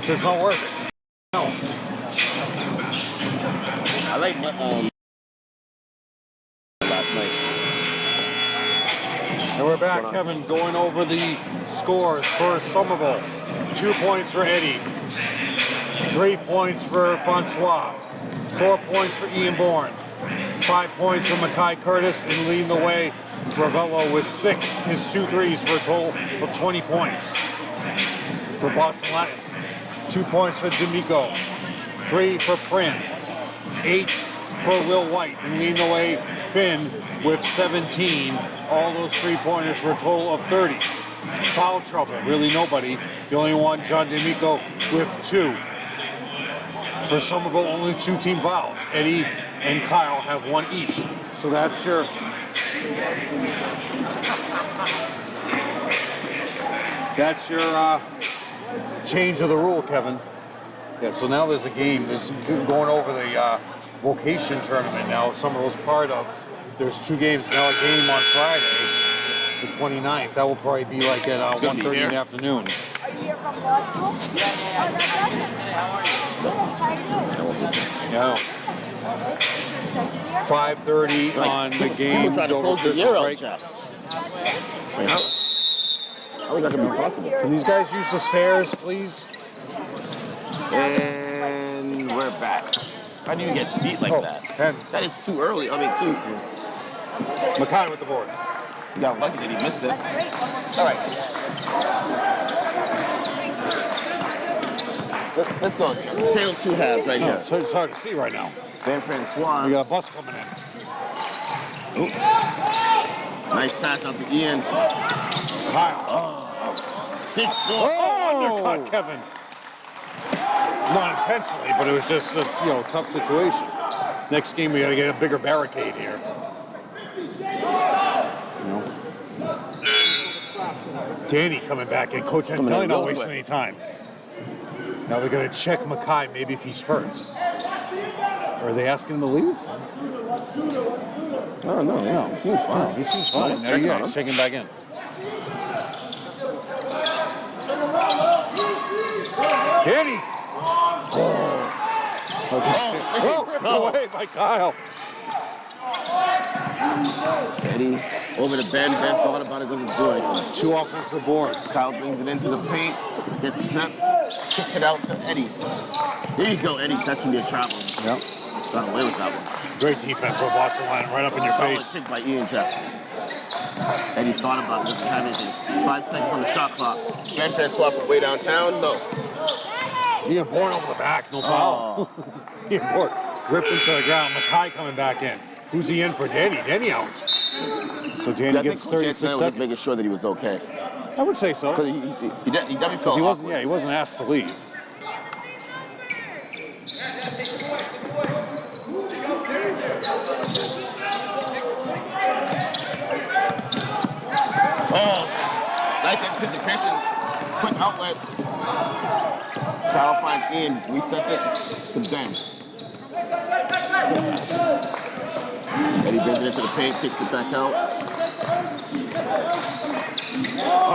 says it's not worth it. Else. I like last night. And we're back, Kevin, going over the scores for Somerville. 2 points for Eddie. 3 points for Francois. 4 points for Ian Bourne. 5 points for Mackay Curtis, and leading the way, Ravello with 6, his 2 threes for a total of 20 points. For Boston Latin, 2 points for D'Amico, 3 for Prin, 8 for Will White, and leading the way, Finn with 17. All those 3-pointers for a total of 30. Foul trouble, really nobody. The only one, John D'Amico with 2. For Somerville, only 2 team fouls. Eddie and Kyle have 1 each. So that's your change of the rule, Kevin. Yeah, so now there's a game. There's going over the vocation tournament now. Somerville's part of. There's 2 games. Now a game on Friday, the 29th. That will probably be like at 1:30 in the afternoon. Are you here from law school? Yeah. Oh, that's awesome. Yeah. 5:30 on the game. Trying to close the year out, Jeff. How is that going to be possible? Can these guys use the stairs, please? And we're back. How do you get beat like that? That is too early. I mean, too. Mackay with the board. You got lucky that he missed it. All right. Let's go. Tail 2 halves right here. It's hard to see right now. Van Francois. We got a bus coming in. Ooh. Nice pass out to Ian. Kyle. Undercut, Kevin. Not intentionally, but it was just a tough situation. Next game, we got to get a bigger barricade here. Danny coming back in. Coach Antonelli not wasting any time. Now they're going to check Mackay, maybe if he's hurt. Or are they asking him to leave? Oh, no. He seems fine. He seems fine. There you go. He's checking back in. Danny! Away by Kyle. Eddie over to Ben. Ben thought about it, doesn't do anything. 2 offensive boards. Kyle brings it into the paint, gets stripped, kicks it out to Eddie. There you go, Eddie. That should be a travel. Yep. Got away with that one. Great defense with Boston Latin right up in your face. Solid kick by Ian Jackson. Eddie thought about it, doesn't have anything. 5 seconds on the shot clock. Ben Francois from way downtown, no. Ian Bourne over the back, no foul. Ian Bourne ripped into the ground. Mackay coming back in. Who's he in for? Danny. Danny out. So Danny gets 36 seconds. Was making sure that he was okay. I would say so. He definitely felt he wasn't. Yeah, he wasn't asked to leave. Oh, nice anticipation. Quick outlet. Kyle finds Ian, resets it to Ben. Eddie brings it into the paint, kicks it back out.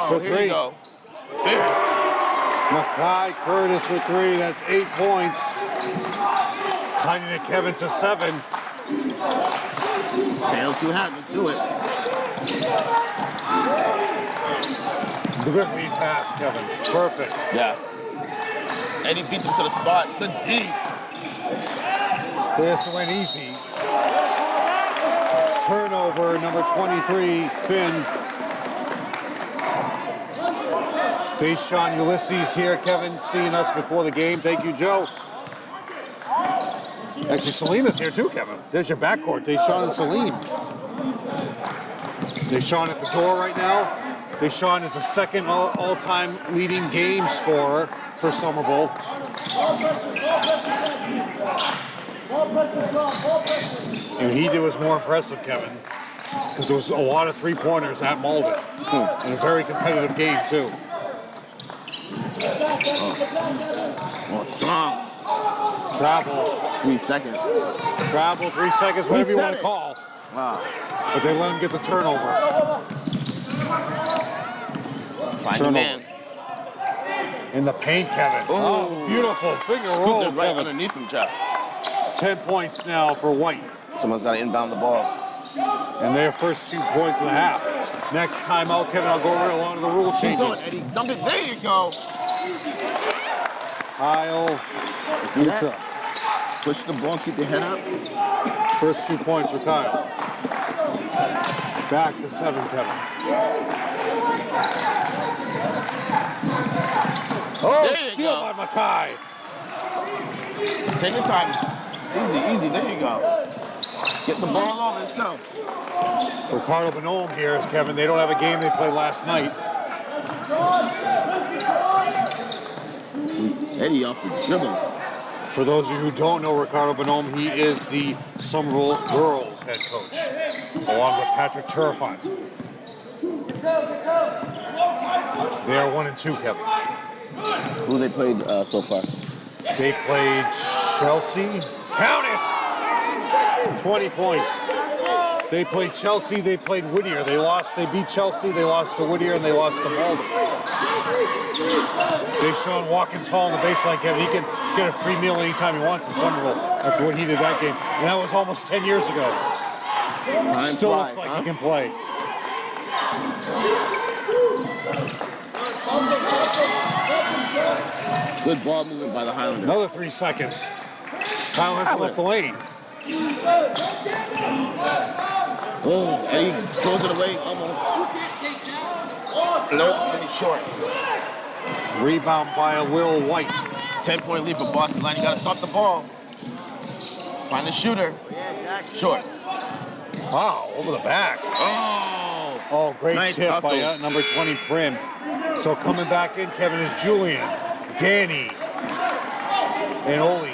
For here 3. you go. Mackay Curtis for 3. That's 8 points. Cutting it, Kevin, to 7. Tail 2 half. Let's do it. Good lead pass, Kevin. Perfect. Yeah. Eddie beats him to the spot. Good D. This went easy. Turnover, number 23, Finn. Deshaun Ulysses here, Kevin, seeing us before the game. Thank you, Joe. Actually, Selena's here too, Kevin. There's your backcourt, Deshaun and Salim. Deshaun at the door right now. Deshaun is the second all-time leading game scorer for Somerville. And he was more impressive, Kevin, because there was a lot of 3-pointers at Malden. And a very competitive game, too. Oh, strong. Travel. 3 seconds. Travel, 3 seconds, whatever you want to call. Wow. But they let him get the turnover. Find the man. In the paint, Kevin. Oh, beautiful finger Scooped roll, it right Kevin. underneath him, Jack. 10 points now for White. Someone's got to inbound the ball. And their first 2 points of the half. Next timeout, Kevin, I'll go over a lot of the rule Keep going, changes. Eddie. Dump it. There you go. Kyle See that? Lucha. Push the ball, keep your head up. First 2 points for Kyle. Back to 7, Kevin. Oh, There you steal go. by Mackay. Take your time. Easy, easy. There you go. Get the ball over. Let's go. Ricardo Bonhomme here is Kevin. They don't have a game they played last night. Eddie off the dribble. For those of you who don't know Ricardo Bonhomme, he is the Somerville girls head coach, along with Patrick Turfont. They are 1-2, Kevin. Who they played so far? They played Chelsea. Count it! 20 points. They played Chelsea, they played Whittier. They beat Chelsea, they lost to Whittier, and they lost to Malden. Deshaun walking tall on the baseline, Kevin. He can get a free meal anytime he wants in Somerville after what he did that game. And that was almost 10 years ago. Still looks like he can play. Good ball movement by the Highlanders. Another 3 seconds. Kyle hasn't left the lane. Oh, Eddie throws it away almost. Nope, it's going to be short. Rebound by Will White. 10-point lead for Boston Line. You got to stop the ball. Find the shooter. Short. Wow, over the back. Oh, great Nice tip hustle. by number 20, Prin. So coming back in, Kevin, is Julian, Danny, and Oli.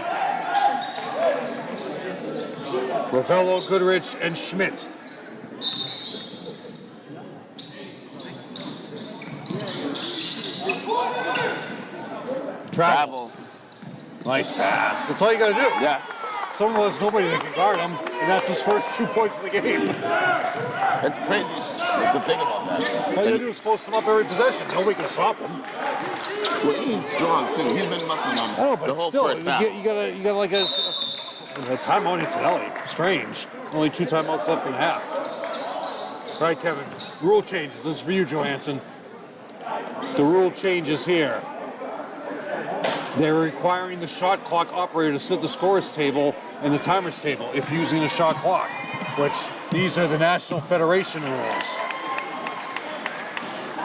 Ravello, Goodrich, and Schmidt. Travel. Nice pass. That's all you got to do. Yeah. Someone has nobody that can guard him, and that's his first 2 points of the game. That's crazy to think about that. All you got to do is post him up every possession. Nobody can stop him. Well, he's strong, too. He's been muscling on Oh, the but whole still, first half. you got like a timeout in Cincinnati. Strange. Only 2 timeouts left in the half. All right, Kevin. Rule changes. This is for you, Johansson. The rule changes here. They're requiring the shot clock operator to sit the scores table and the timers table if using a shot clock, which these are the National Federation rules.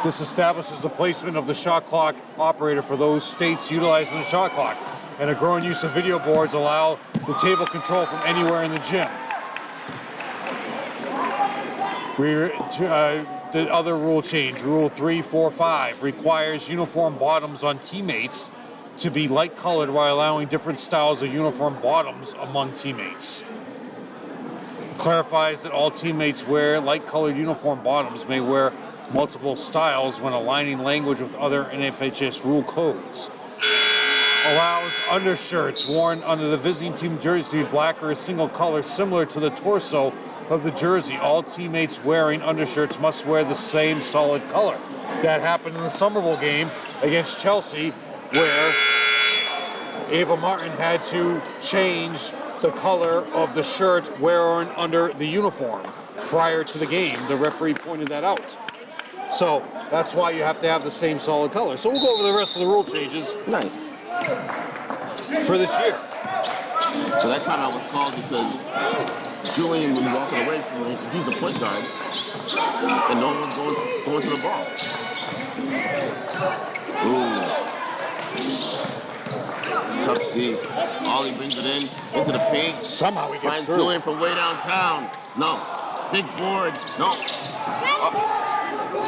This establishes the placement of the shot clock operator for those states utilizing the shot clock, and a growing use of video boards allow the table control from anywhere in the gym. The other rule change, Rule 345, requires uniform bottoms on teammates to be light colored while allowing different styles of uniform bottoms among teammates. Clarifies that all teammates wear light colored uniform bottoms may wear multiple styles when aligning language with other NFHS rule codes. Allows undershirts worn under the visiting team jersey to be black or a single color similar to the torso of the jersey. All teammates wearing undershirts must wear the same solid color. That happened in the Somerville game against Chelsea, where Ava Martin had to change the color of the shirt worn under the uniform prior to the game. The referee pointed that out. So that's why you have to have the same solid color. So we'll go over the rest of the rule changes. Nice. For this year. So that timeout was called because Julian was walking away from him. He's a point guard. And no one was going to the ball. Ooh. Tough D. Ollie brings it into the paint. Somehow he gets Finds through. Julian from way downtown. No. Big board. No.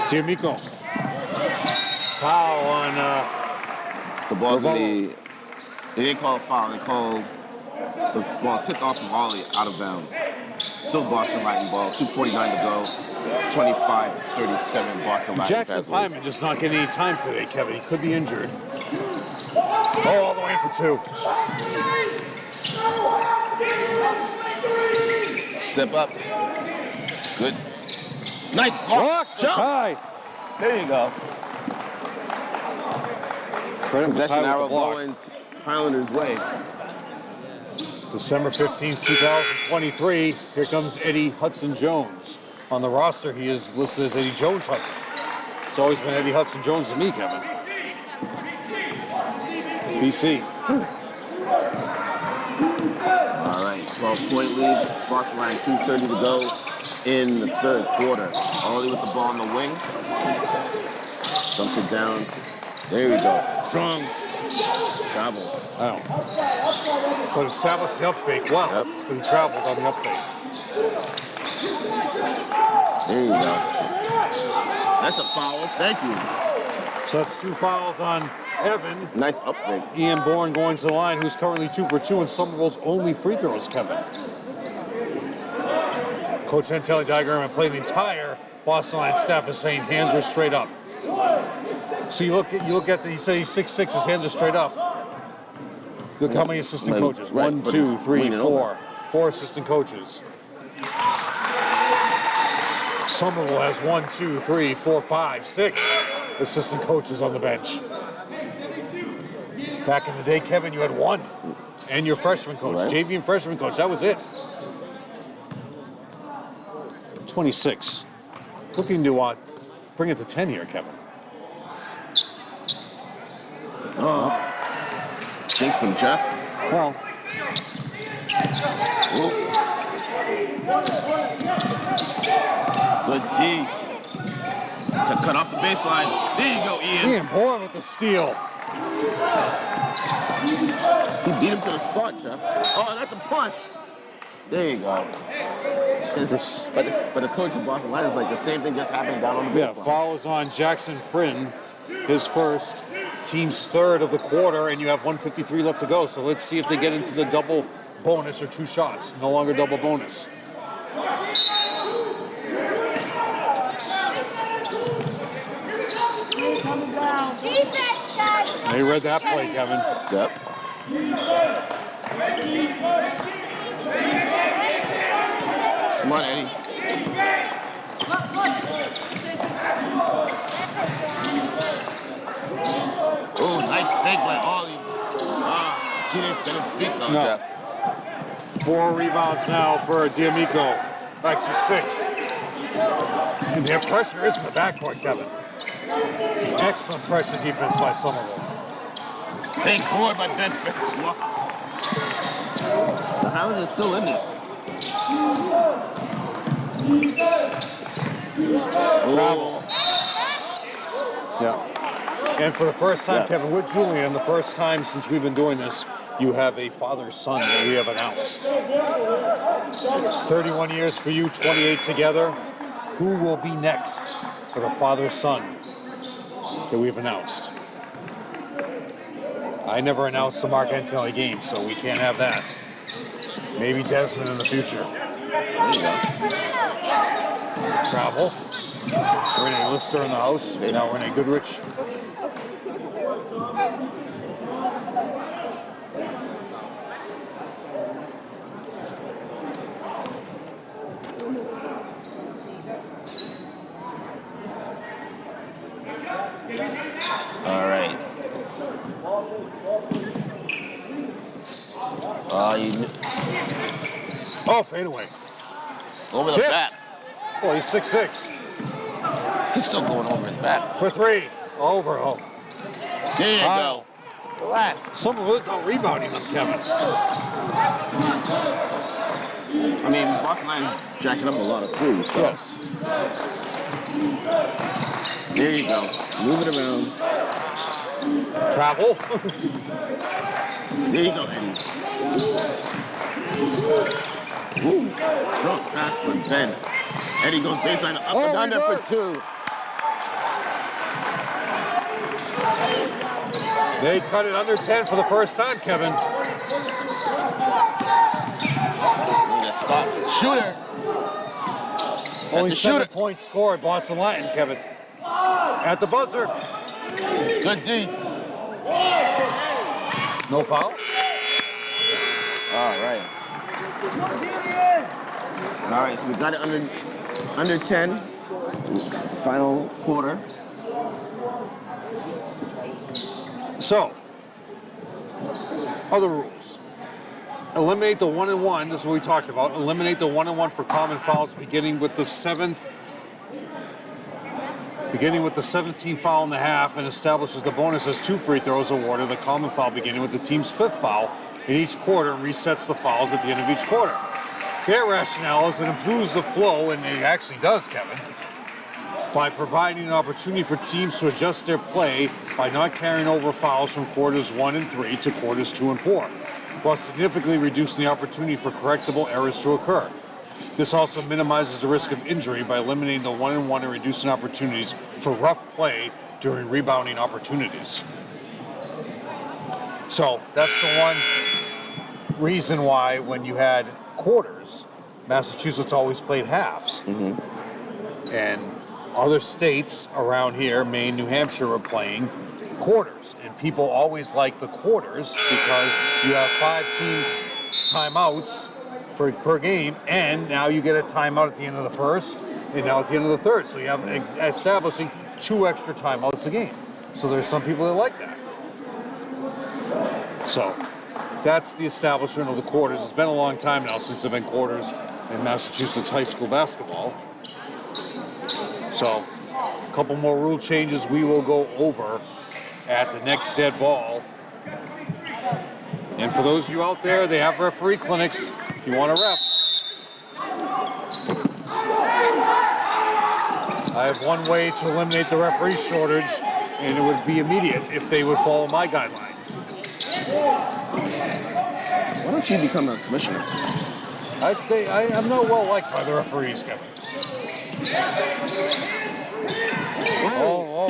D'Amico. Foul on The ball's in Ravello. they didn't call a foul. They called the ball tipped off of Ollie out of bounds. Still Boston Lighting ball. 2:49 to go. 25-37 Boston Lighting. Jackson Pyman just not getting any time today, Kevin. He could be injured. Oh, all the way for 2. Step up. Good. Nice block. Block, Jump. high. There you go. Possession arrow going Highlanders' way. December 15th, 2023. Here comes Eddie Hudson-Jones. On the roster, he is listed as Eddie Jones-Hudson. It's always been Eddie Hudson-Jones to me, Kevin. BC. All right, 12-point lead. Boston line, 2:30 to go in the third quarter. Ollie with the ball on the wing. Dumps it down. There we go. Strong travel. Oh. But established the up fake well. Yep. But he traveled on the up fake. There you go. That's a foul. Thank you. So that's 2 fouls on Evan. Nice up fake. Ian Bourne going to the line, who's currently 2 for 2 in Somerville's only free throws, Kevin. Coach Antelli diagram and play the entire Boston line staff is saying hands are straight up. So you look at he says he's 6'6", his hands are straight up. Look how many assistant coaches. Right, 1, but 2, he's 3, leaning 4. over. 4 assistant coaches. Somerville has 1, 2, 3, 4, 5, 6 assistant coaches on the bench. Back in the day, Kevin, you had 1. And your freshman coach, Right. JV and freshman coach, that was it. 26. Looking to bring it to 10 here, Kevin. Oh. Jinx from Jeff. Well, Good D. Cut off the baseline. There you go, Ian. Ian Bourne with the steal. He beat him to the spot, Jeff. Oh, that's a punch. There you go. But the coach of Boston Lions, like the same thing just happened down on the Yeah, baseline. foul is on Jackson Prin, his first, team's third of the quarter, and you have 1:53 left to go. So let's see if they get into the double bonus or 2 shots. No longer double bonus. Defense, guys. They read that play, Kevin. Yep. Come on, Eddie. Oh, nice fake by Ollie. He didn't set his feet though, No. Jeff. 4 rebounds now for D'Amico. Actually 6. And their pressure is in the backcourt, Kevin. Excellent pressure defense by Somerville. Big board by Ben Francois. The Highlanders are still in this. Travel. Yeah. And for the first time, Yeah. Kevin, with Julian, the first time since we've been doing this, you have a father-son that we have announced. 31 years for you, 28 together. Who will be next for the father-son that we've announced? I never announced the Mark Antelli game, so we can't have that. Maybe Desmond in the future. Travel. Renee Lister in the house. Now Renee Goodrich. All right. Oh, fadeaway. Over the Chipped. back. Boy, he's 6'6". He's still going over his back. For 3. Over. Oh. There you Wow. go. Relax. Some of us are rebounding them, Kevin. I mean, Boston Lions jacking up a lot of threes. So. Yes. There you go. Move it around. Travel. There you go, Eddie. Ooh, strong pass for Ben. Eddie goes baseline up and down there for reverse. 2. They cut it under 10 for the first time, Kevin. Need to stop. Shooter. Only a 7 shooter. points scored, Boston Lion, Kevin. At the buzzer. Good D. No foul. All right. All right, so we got it under 10. The final quarter. So, other rules. Eliminate the 1-and-1. This is what we talked about. Eliminate the 1-and-1 for common fouls beginning with the 17th foul in the half, and establishes the bonus as 2 free throws awarded the common foul beginning with the team's 5th foul in each quarter, and resets the fouls at the end of each quarter. Their rationale is it improves the flow, and it actually does, Kevin, by providing an opportunity for teams to adjust their play by not carrying over fouls from quarters 1 and 3 to quarters 2 and 4, while significantly reducing the opportunity for correctable errors to occur. This also minimizes the risk of injury by eliminating the 1-and-1 and reducing opportunities for rough play during rebounding opportunities. So that's the one reason why when you had quarters, Massachusetts always played halves. And other states around here, Maine, New Hampshire, were playing quarters. And people always like the quarters because you have 5 team timeouts per game, and now you get a timeout at the end of the first, and now at the end of the third. So you have establishing 2 extra timeouts a game. So there's some people that like that. So that's the establishment of the quarters. It's been a long time now since there have been quarters in Massachusetts high school basketball. So a couple more rule changes we will go over at the next dead ball. And for those of you out there, they have referee clinics. If you want a ref, I have one way to eliminate the referee shortage, and it would be immediate if they would follow my guidelines. Why don't you become a commissioner? I'm not well liked by the referees, Kevin. He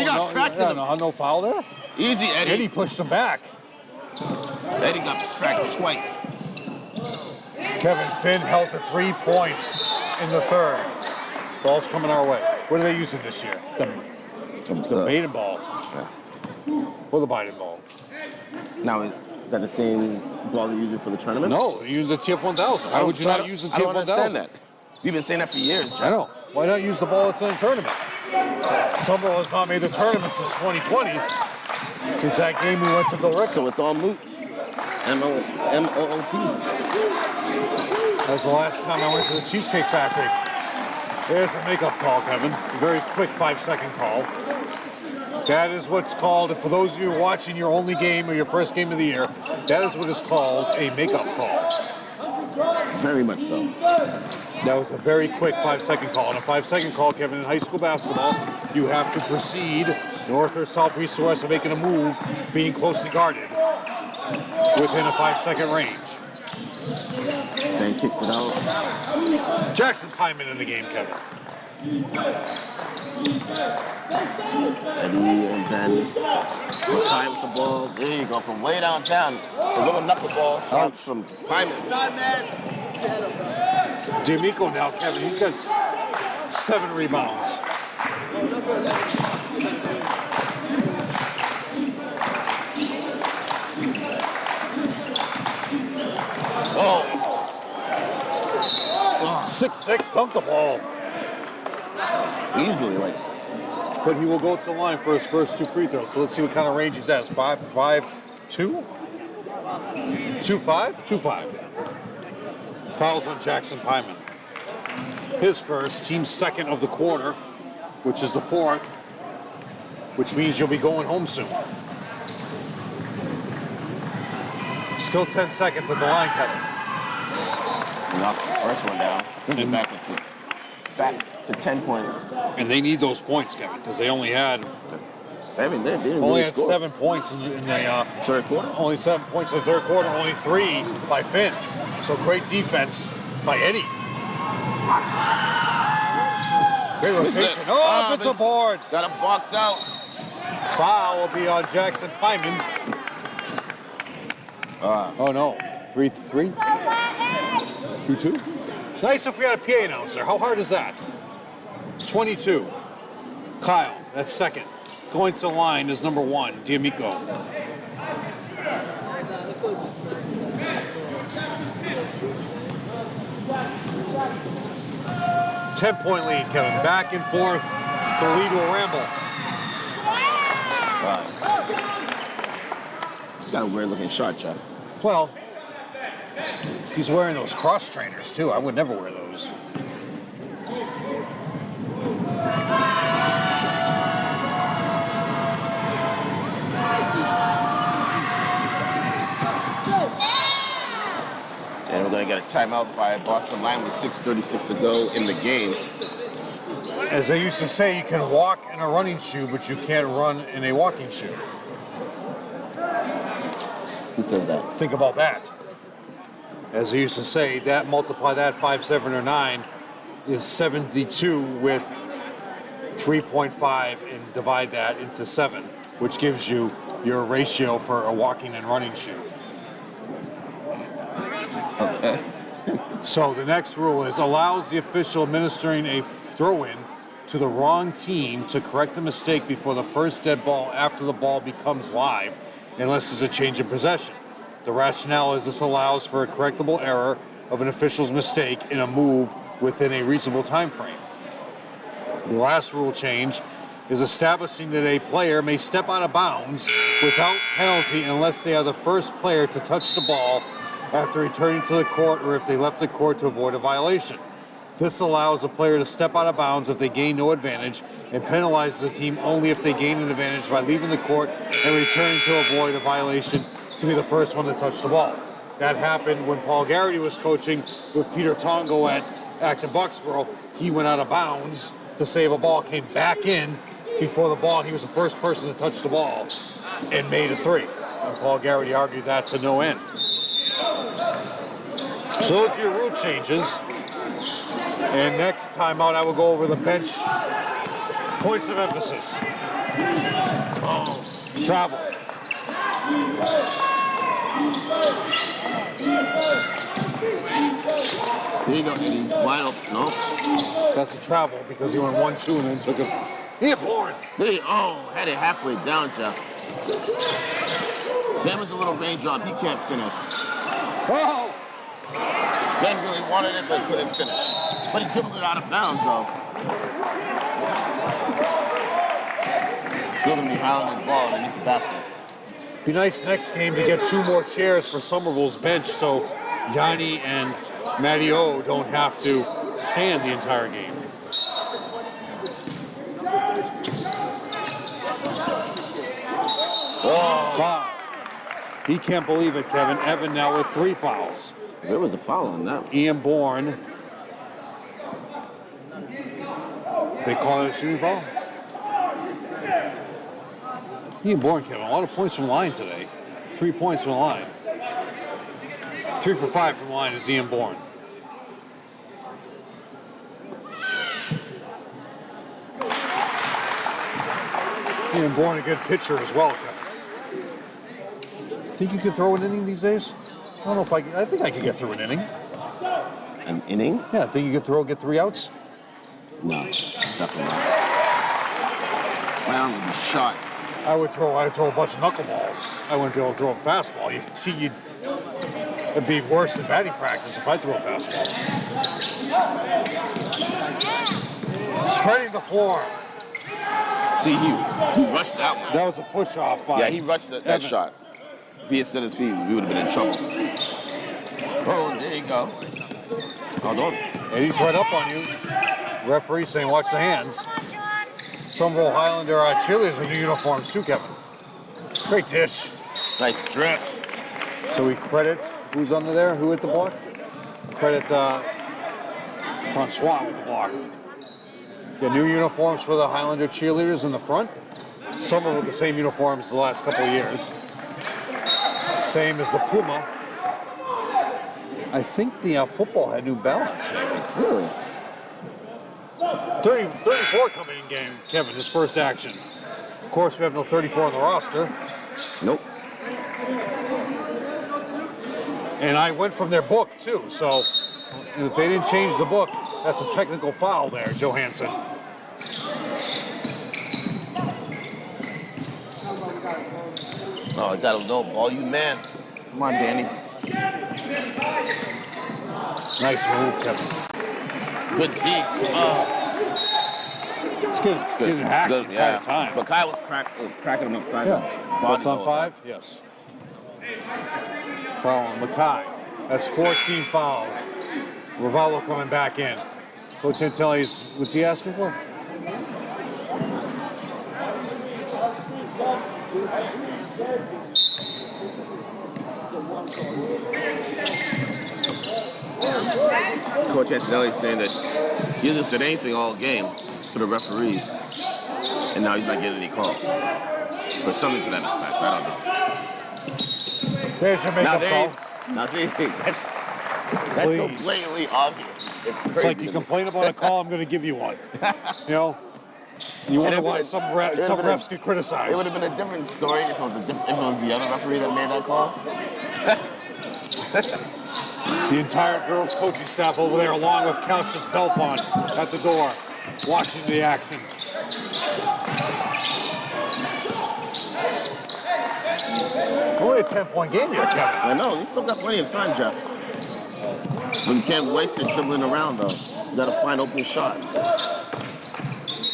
got cracked in the... No foul there? Easy, Eddie. Eddie pushed him back. Eddie got cracked twice. Kevin Finn held to 3 points in the third. Ball's coming our way. What are they using this year? The Baden ball. Yeah. Or the Biden ball. Now, is that the same ball you're using for the tournament? No, they're using the TF1000. Why would you not use the TF1000? I don't understand that. You've been saying that for years, John. I know. Why not use the ball that's in the tournament? Some ball has not made the tournament since 2020. Since that game we went to Bill Rick. So it's all moot. M-O-O-T. That was the last time I went to the Cheesecake Factory. There's a makeup call, Kevin. A very quick 5-second call. That is what's called, and for those of you watching your only game or your first game of the year, that is what is called a makeup call. Very much so. That was a very quick 5-second call. And a 5-second call, Kevin, in high school basketball, you have to proceed north or south, east or west, of making a move, being closely guarded within a 5-second range. Then kicks it out. Jackson Pyman in the game, Kevin. Eddie and then Mackay with the ball. There you go, from way downtown. A little knuckleball from Pyman. D'Amico now, Kevin, he's got 7 rebounds. Oh. 6'6", dunked the ball. Easily, like. But he will go to the line for his first 2 free throws. So let's see what kind of range he's at. 5'2"? 2'5"? 2'5". Fouls on Jackson Pyman. His first, team's second of the quarter, which is the 4th, which means you'll be going home soon. Still 10 seconds at the line, Kevin. He knocks the first one down. He's back to 10 points. And they need those points, Kevin, because they only had They didn't only really had score. 7 points in the Third quarter. only 7 points in the third quarter, only 3 by Finn. So great defense by Eddie. Great rotation. Oh, it's a board. Got a box out. Foul will be on Jackson Pyman. Oh no, 3-3? 2-2? Nice if we had a PA announcer. How hard is that? 22. Kyle, that's second. Going to the line is number 1, D'Amico. Ten-point lead, Kevin. Back and forth. The lead will ramble. It's got a weird looking shot, Jeff. Well, he's wearing those cross trainers too. I would never wear those. And we're going to get a timeout by Boston Line with 6:36 to go in the game. As they used to say, you can walk in a running shoe, but you can't run in a walking shoe. Who says that? Think about that. As they used to say, that multiply that 5, 7, or 9 is 72 with 3.5 and divide that into 7, which gives you your ratio for a walking and running shoe. Okay. So the next rule is allows the official administering a throw-in to the wrong team to correct the mistake before the first dead ball after the ball becomes live, unless there's a change in possession. The rationale is this allows for a correctable error of an official's mistake in a move within a reasonable time frame. The last rule change is establishing that a player may step out of bounds without penalty unless they are the first player to touch the ball after returning to the court or if they left the court to avoid a violation. This allows a player to step out of bounds if they gain no advantage and penalizes the team only if they gain an advantage by leaving the court and returning to avoid a violation to be the first one to touch the ball. That happened when Paul Garrity was coaching with Peter Tongo at Acton Bucksboro. He went out of bounds to save a ball, came back in before the ball. He was the first person to touch the ball and made a 3. And Paul Garrity argued that to no end. So those are your rule changes. And next timeout, I will go over the bench points of emphasis. Travel. There you go, Eddie. Wide open. Nope. That's the travel because he went 1-2 and then took it. He had bored. Had it halfway down, Jeff. That was a little raindrop. He can't finish. Oh! Ben really wanted it, but couldn't finish. But he dribbled it out of bounds, though. Still gonna be howling his ball underneath the basket. Be nice next game to get 2 more chairs for Somerville's bench so Yanni and Matty O don't have to stand the entire game. Oh, foul. He can't believe it, Kevin. Evan now with 3 fouls. There was a foul on that. Ian Bourne. They call it a shooting foul? Ian Bourne, Kevin, a lot of points from the line today. 3 points from the line. 3 for 5 from the line is Ian Bourne. Ian Bourne, a good pitcher as well, Kevin. Think you could throw an inning these days? I don't know if I think I could get through an inning. An inning? Yeah, I think you could get 3 outs. No, definitely not. My arm would be shot. I'd throw a bunch of knuckleballs. I wouldn't be able to throw a fastball. It'd be worse than batting practice if I threw a fastball. Spreading the floor. See, he rushed that one. That was a push off by. Yeah, he rushed that shot. If he had set his feet, we would have been in trouble. Oh, there you go. Hold on. And he's right up on you. Referee saying, watch the hands. Somerville Highlander cheerleaders with new uniforms too, Kevin. Great dish. Nice strip. So we credit, who's under there? Who hit the block? Credit Francois with the block. The new uniforms for the Highlander cheerleaders in the front. Some are with the same uniforms the last couple of years. Same as the Puma. I think the football had New Balance, maybe. Really? 34 coming in game, Kevin, his first action. Of course, we have no 34 on the roster. Nope. And I went from their book, too. So if they didn't change the book, that's a technical foul there, Johansson. Oh, I got a low ball, you man. Come on, Danny. Nice move, Kevin. Good D. It's good. It's good. Hacked the entire time. But Kai was cracking him upside. Yeah. What's on 5? Yes. Foul on Mackay. That's 14 fouls. Ravallo coming back in. Coach Antelli's, what's he asking for? Coach Antonelli saying that he hasn't said anything all game to the referees, and now he's not getting any calls. But something to that effect. I don't know. There's your makeup call. Now see, that's so Please. blatantly obvious. It's crazy. It's like you complain about a call, I'm going to give you one. You know? You wonder why some refs get criticized. It would have been a different story if it was the other referee that made that call. The entire girls coaching staff over there, along with Cassius Belfont at the door, watching the action. Only a 10-point game here, Kevin. I know, you still got plenty of time, Jeff. But you can't waste it dribbling around, though. You gotta find open shots.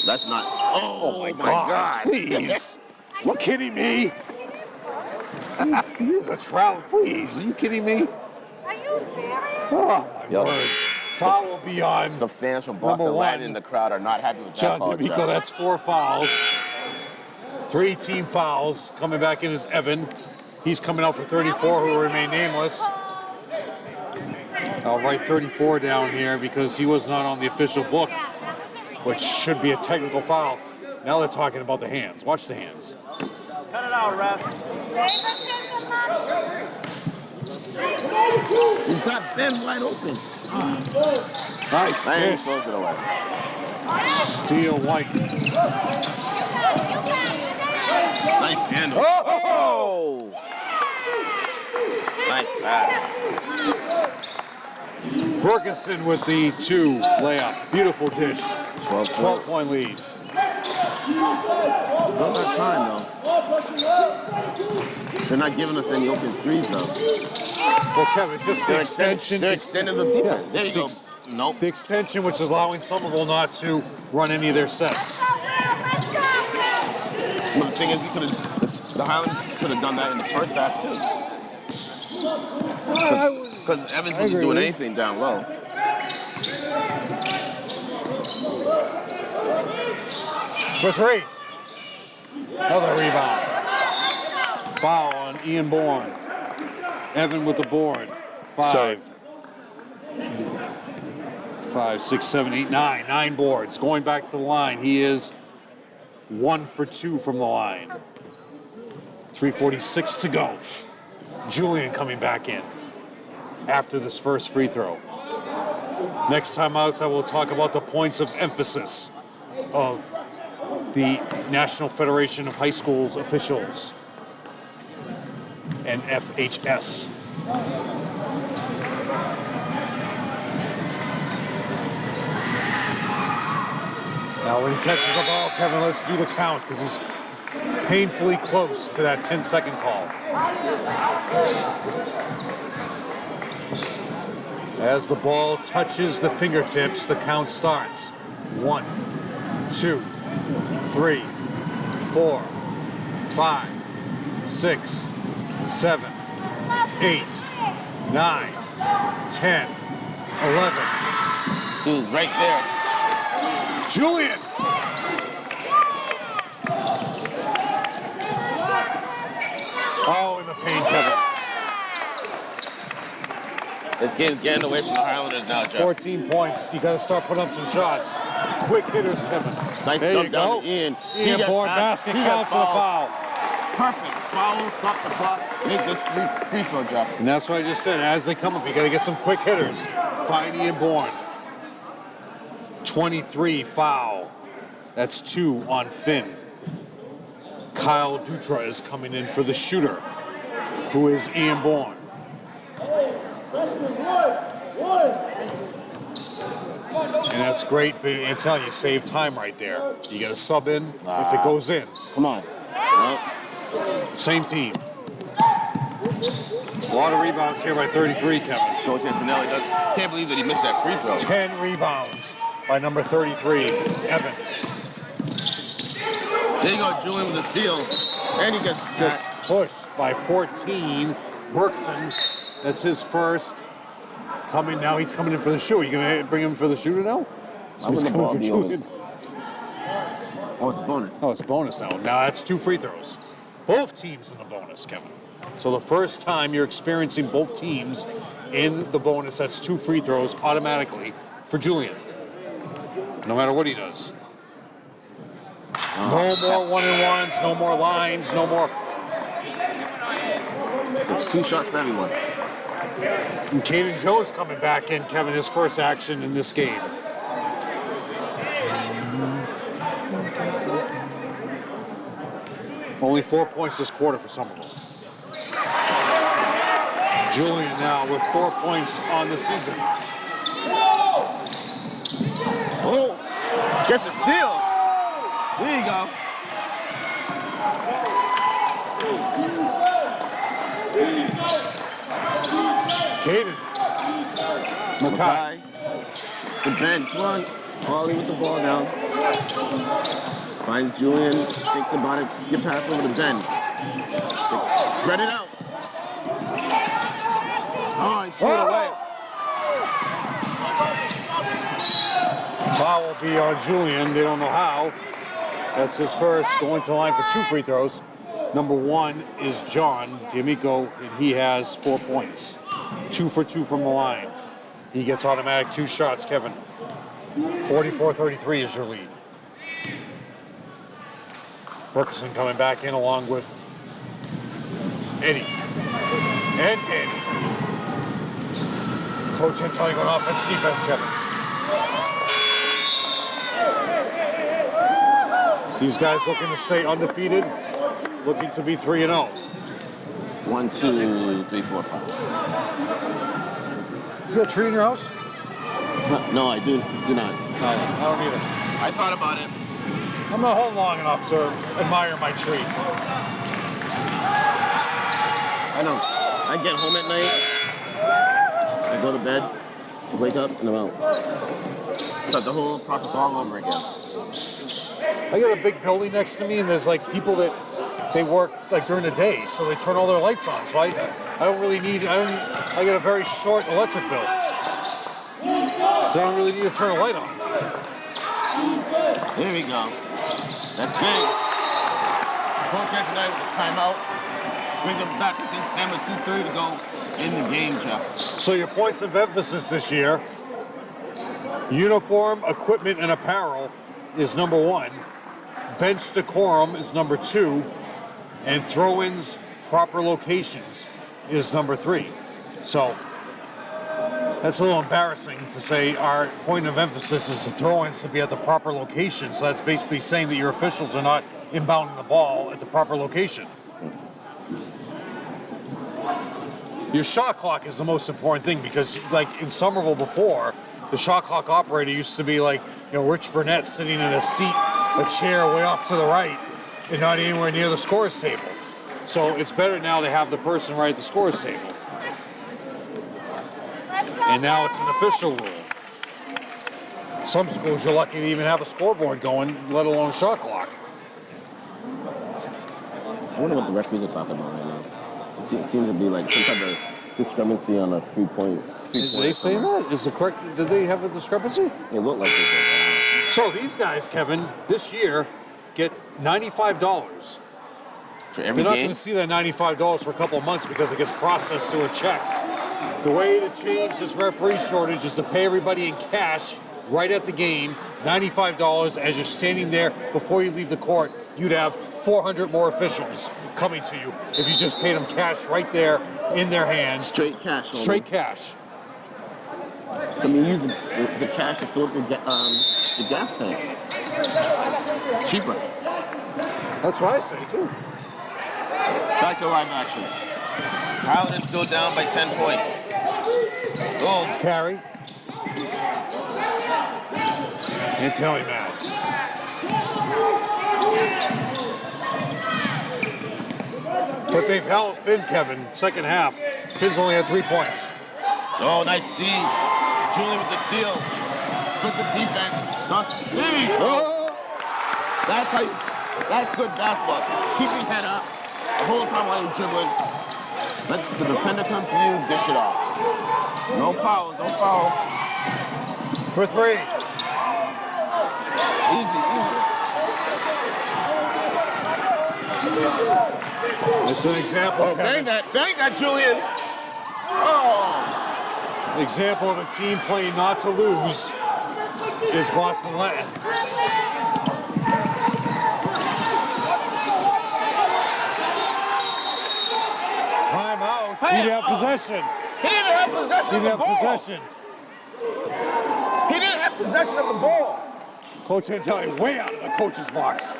That's not. Oh my God. Please. You kidding me? Here's a travel, please. Are you kidding me? Are you serious? Oh, my word. Foul will be on. The fans from Boston Latin in the crowd are not happy with that John call, D'Amico, Jeff. that's 4 fouls. 3 team fouls. Coming back in is Evan. He's coming out for 34, who will remain nameless. I'll write 34 down here because he was not on the official book, which should be a technical foul. Now they're talking about the hands. Watch the hands. Cut it out, ref. You've got Ben wide open. Nice I ain't dish. close it away. Steal White. Nice handle. Oh! Nice pass. Bergenson with the 2 layup. Beautiful dish. 12-point lead. Still got time, though. They're not giving us any open threes, though. Well, Kevin, it's just the extension. They're extending the defense. There you go. Nope. The extension, which is allowing Somerville not to run any of their sets. But the thing is, the Highlanders could have done that in the first half, too. Because Evans wasn't doing anything down low. For 3. Another rebound. Foul on Ian Bourne. Evan with the board. 5. 5, 6, 7, 8, 9. 9 boards. Going back to the line. He is 1 for 2 from the line. 3:46 to go. Julian coming back in after this first free throw. Next time out, I will talk about the points of emphasis of the National Federation of High Schools officials and FHS. Now when he catches the ball, Kevin, let's do the count because he's painfully close to that 10-second call. As the ball touches the fingertips, the count starts. 1, 2, 3, 4, 5, 6, 7, 8, 9, 10, 11. He was right there. Julian! Oh, in the paint, Kevin. This game's getting away from the Highlanders now, Jeff. 14 points. You got to start putting up some shots. Quick hitters, Kevin. Nice there dump you down go. to Ian. Ian Bourne, basket counts and a foul. Perfect. Foul, stop the clock, make this free throw drop. And that's what I just said. As they come up, you got to get some quick hitters. Find Ian Bourne. 23 foul. That's 2 on Finn. Kyle Dutra is coming in for the shooter, who is Ian Bourne. And that's great. I'm telling you, save time right there. You got to sub in if it goes in. Come on. No. Same team. A lot of rebounds here by 33, Kevin. Coach Antonelli can't believe that he missed that free throw. 10 rebounds by number 33, Evan. There you go, Julian with a steal. And he gets pushed by 14. Berkson, that's his first. Now he's coming in for the shoot. Are you going to bring him for the shooter now? So he's coming for Julian. Oh, it's a bonus. Oh, it's a bonus now. Now that's 2 free throws. Both teams in the bonus, Kevin. So the first time you're experiencing both teams in the bonus, that's 2 free throws automatically for Julian. No matter what he does. No more 1-and-1s, no more lines, no more. So it's 2 shots for everyone. And Caden Jones coming back in, Kevin, his first action in this game. Only 4 points this quarter for Somerville. Julian now with 4 points on the season. Oh, gets a steal. There you go. Caden. Mackay. The bench one. Paulie with the ball now. Finds Julian, thinks about it, skip pass over to Ben. Spread it out. Oh, he threw it away. Foul will be on Julian. They don't know how. That's his first. Going to the line for 2 free throws. Number 1 is John D'Amico, and he has 4 points. 2 for 2 from the line. He gets automatic 2 shots, Kevin. 44-33 is your lead. Berkson coming back in along with Eddie and Danny. Coach Antonio going offense, defense, Kevin. These guys looking to stay undefeated, looking to be 3-0. 1, 2, 3, 4, 5. You got a tree in your house? No, I do not. No, I don't either. I thought about it. I'm not home long enough to admire my tree. I know. I get home at night, I go to bed, I wake up, and I'm out. Start the whole process all over again. I got a big building next to me, and there's like people that they work like during the day, so they turn all their lights on. So I don't really need. I get a very short electric bill, so I don't really need to turn a light on. There we go. That's big. Coach here tonight with a timeout. Brings them back within 10 with 2:30 to go in the game, Jeff. So your points of emphasis this year: uniform, equipment, and apparel is number 1. Bench decorum is number 2. And throw-ins, proper locations is number 3. So that's a little embarrassing to say our point of emphasis is the throw-ins to be at the proper location. So that's basically saying that your officials are not inbounding the ball at the proper location. Your shot clock is the most important thing because, like in Somerville before, the shot clock operator used to be like, Rich Burnett sitting in a seat, a chair way off to the right, and not anywhere near the scores table. So it's better now to have the person right at the scores table. And now it's an official rule. Some schools you're lucky to even have a scoreboard going, let alone a shot clock. I wonder what the referees are talking about right now. It seems to be like some type of discrepancy on a 3-point. Did they say that? Is the correct? Did they have a discrepancy? It looked like they did. So these guys, Kevin, this year get $95. For every They're not game? going to see that $95 for a couple of months because it gets processed through a check. The way to change this referee shortage is to pay everybody in cash right at the game, $95 as you're standing there before you leave the court. You'd have 400 more officials coming to you if you just paid them cash right there in their hands. Straight cash. Only. Straight cash. Can we use the cash to fill up the gas tank? It's cheaper. That's what I say too. Back to live action. Highland is still down by 10 points. Goal. Carry. And tell me, man. But they've held Finn, Kevin, second half. Finn's only had 3 points. Oh, nice D. Julian with the steal. Split the defense. There you go. That's how you... That's good basketball. Keep your head up the whole time while you're dribbling. Let the defender come to you, dish it off. No fouls, no fouls. For three. Easy, easy. It's an example. Oh, bang that, Julian. Oh. Example of a team playing not to lose is Boston Latin. Timeout. He didn't have possession. He didn't have possession of the ball. He didn't have possession of the ball. Coach Antelli way out of the coach's box.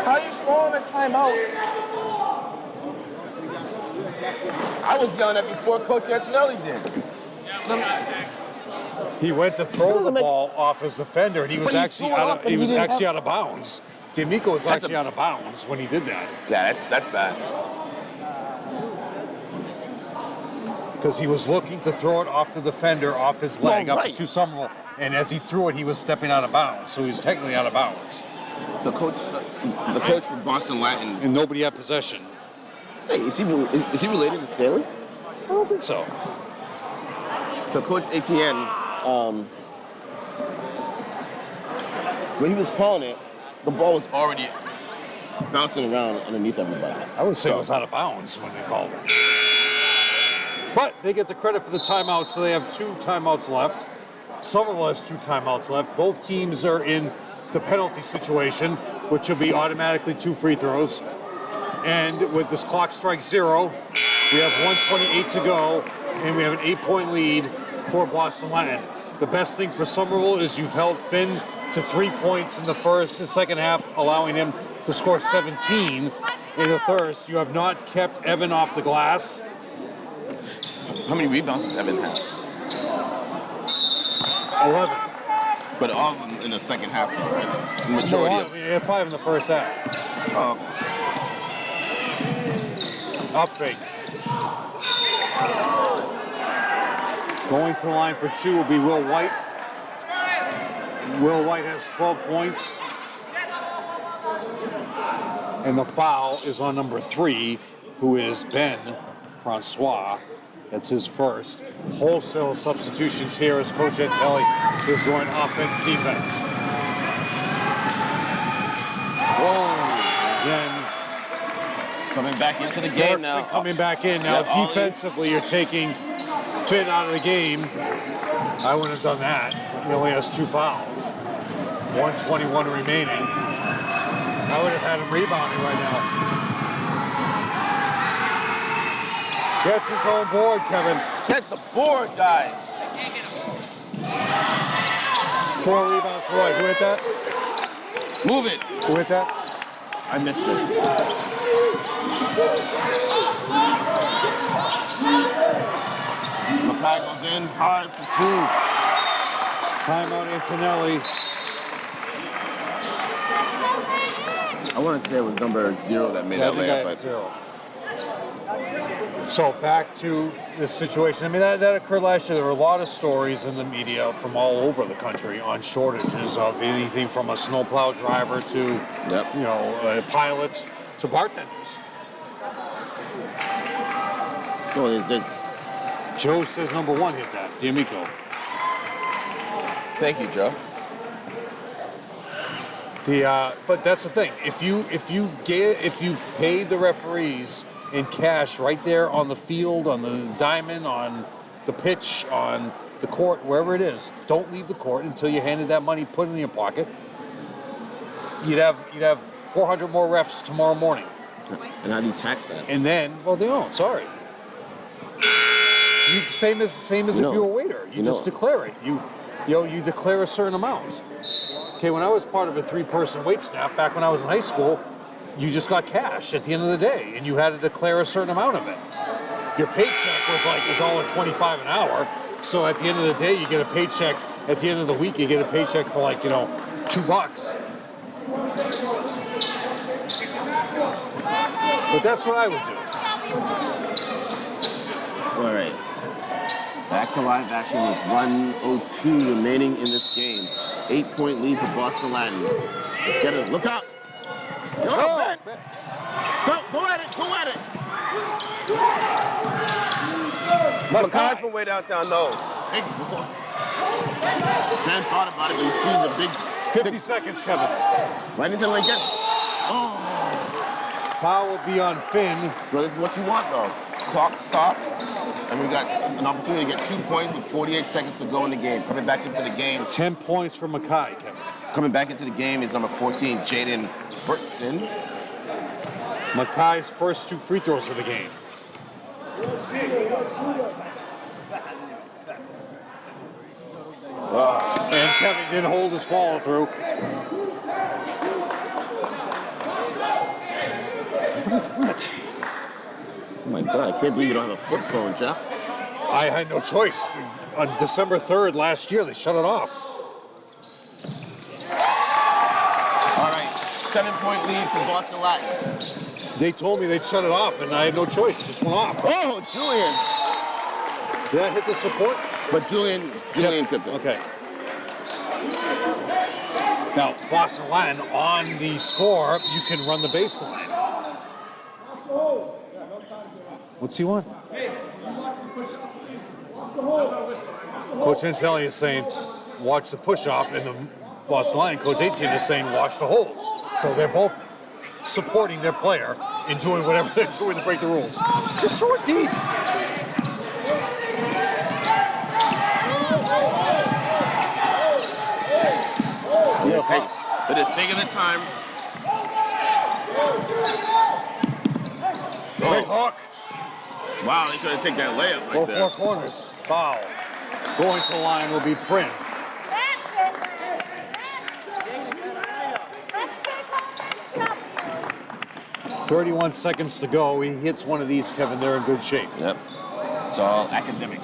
How are you throwing a timeout? I was yelling at before Coach Antonelli did. He went to throw the ball off his defender, and he was actually out of bounds. D'Amico was actually out of bounds when he did that. Yeah, that's bad. Because he was looking to throw it off the defender, off his leg, up to Somerville, and as he threw it, he was stepping out of bounds, so he was technically out of bounds. The coach from Boston Latin, And nobody had possession. hey, is he related to Stanley? I don't think so. The coach ATN, when he was calling it, the ball was already bouncing around underneath everybody. I would say it was out of bounds when they called it. But they get the credit for the timeout, so they have 2 timeouts left. Somerville has 2 timeouts left. Both teams are in the penalty situation, which will be automatically 2 free throws. And with this clock strike 0, we have 1:28 to go, and we have an 8-point lead for Boston Latin. The best thing for Somerville is you've held Finn to 3 points in the first and second half, allowing him to score 17 in the third. You have not kept Evan off the glass. How many rebounds does Evan have? 11. But all of them in the second half, right? The No, majority of he had 5 in the first half. Oh. Up fake. Going to the line for 2 will be Will White. Will White has 12 points. And the foul is on number 3, who is Ben Francois. That's his first. Wholesale substitutions here as Coach Antelli is going offense, defense. Whoa. Then Coming back into the game now. Dirksen coming back in now. Yep, Defensively, you're taking Finn out of the game. I wouldn't have done that. He only has 2 fouls. 1:21 remaining. I would have had him rebounding right now. Gets his own board, Kevin. Get the board, guys. 4 rebounds for White. Who hit that? Move it. Who hit that? I missed it. Mackay goes in hard for 2. Timeout Antonelli. I want to say it was number 0 that made I that think I layup, have but 0. So back to this situation. I mean, that occurred last year. There were a lot of stories in the media from all over the country on shortages of anything from a snowplow driver to, pilots to bartenders. no, there's Joe says number 1 hit that. D'Amico. thank you, Joe. But that's the thing. If you pay the referees in cash right there on the field, on the diamond, on the pitch, on the court, wherever it is, don't leave the court until you handed that money, put it in your pocket. You'd have 400 more refs tomorrow morning. And how do you tax that? And then, well, they don't. Sorry. Same as if you were a waiter. You just declare it. You declare a certain amount. Okay, when I was part of a 3-person wait staff back when I was in high school, you just got cash at the end of the day, and you had to declare a certain amount of it. Your paycheck was like $1.25 an hour, so at the end of the day, you get a paycheck. At the end of the week, you get a paycheck for $2. But that's what I would do. All right. Back to live action with 1:02 remaining in this game. 8-point lead for Boston Latin. Let's get it. Look out. Yo, Ben. Go at it. Makai from way downtown, no. Big boy. Ben thought about it, but he sees a big 50 seconds, Kevin. right into the lane. Oh. Foul will be on Finn. Well, this is what you want, though. Clock stop, and we got an opportunity to get 2 points with 48 seconds to go in the game. Coming back into the game. 10 points for Makai, Kevin. Coming back into the game is number 14, Jaden Bertson. Makai's first 2 free throws of the game. And Kevin didn't hold his follow through. What? Oh my God, I can't believe you don't have a flip phone, Jeff. I had no choice. On December 3rd last year, they shut it off. All right, 7-point lead for Boston Latin. They told me they'd shut it off, and I had no choice. It just went off. Oh, Julian. Did that hit the support? But Julian tipped it. Okay. Now, Boston Latin, on the score, you can run the baseline. What's he want? Coach Antelli is saying, watch the push-off, and the Boston Latin, Coach 18 is saying, watch the holds. So they're both supporting their player in doing whatever they're doing to break the rules. Just throw it deep. But it's taking the time. Great hook. Wow, they couldn't take that layup Both there. 4 corners. Foul. Going to the line will be Prin. 31 seconds to go. He hits one of these, Kevin. They're in good shape. Yep. It's all academic.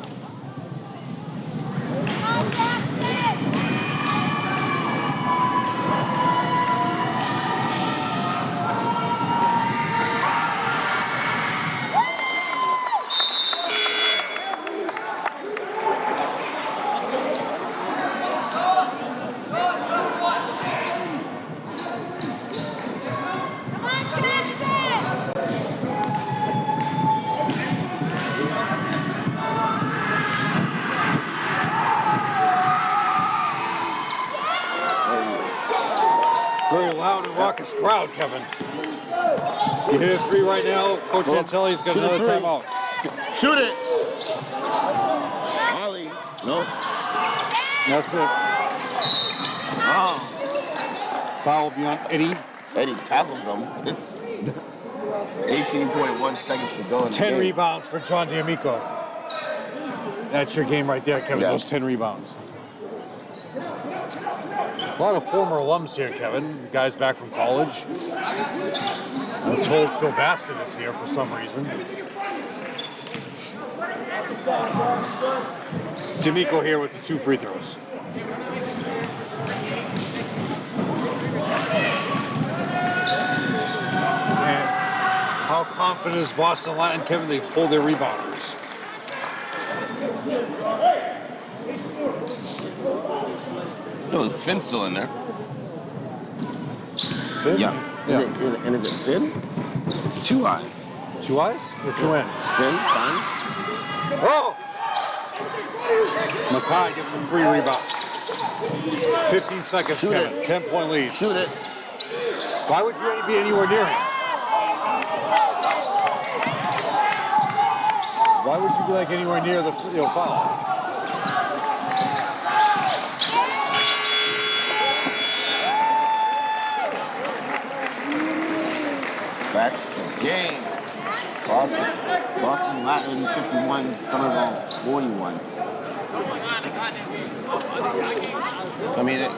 Very loud and raucous crowd, Kevin. You hit a 3 right now. Coach Antelli's got shoot a another 3. timeout. Shoot it. Ollie. No. That's it. Oh. Foul will be on Eddie. Eddie tackles him. 18.1 seconds to go in the 10 game. rebounds for John D'Amico. That's your game right there, Kevin. Yeah. Those 10 rebounds. A lot of former alums here, Kevin. Guys back from college. I'm told Phil Baston is here for some reason. D'Amico here with the 2 free throws. And how confident is Boston Latin, Kevin? They pulled their rebounders. Oh, Finn's still in there. Finn? Yeah. Yeah. And is it Finn? It's 2 eyes. 2 eyes or 2 ends? Finn, fine. Oh! Makai gets some free rebound. 15 seconds, Shoot Kevin. it. 10-point lead. Shoot it. Why would you be anywhere near him? Why would you be like anywhere near the foul? That's the game. Boston Latin 51, Somerville 41. I mean, it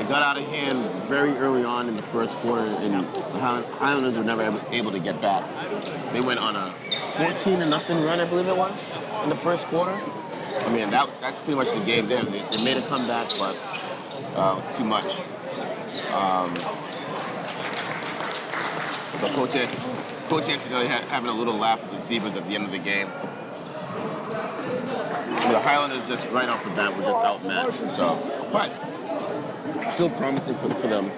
got out of hand very early on in the first quarter, and the Highlanders were never able to get back. They went on a 14-0 run, I believe it was, in the first quarter. I mean, that's pretty much the game there. They made a comeback, but it was too much. But Coach Antonelli having a little laugh with the Zebras at the end of the game. The Highlanders just right off the bat were just outmatched. So, but still promising for them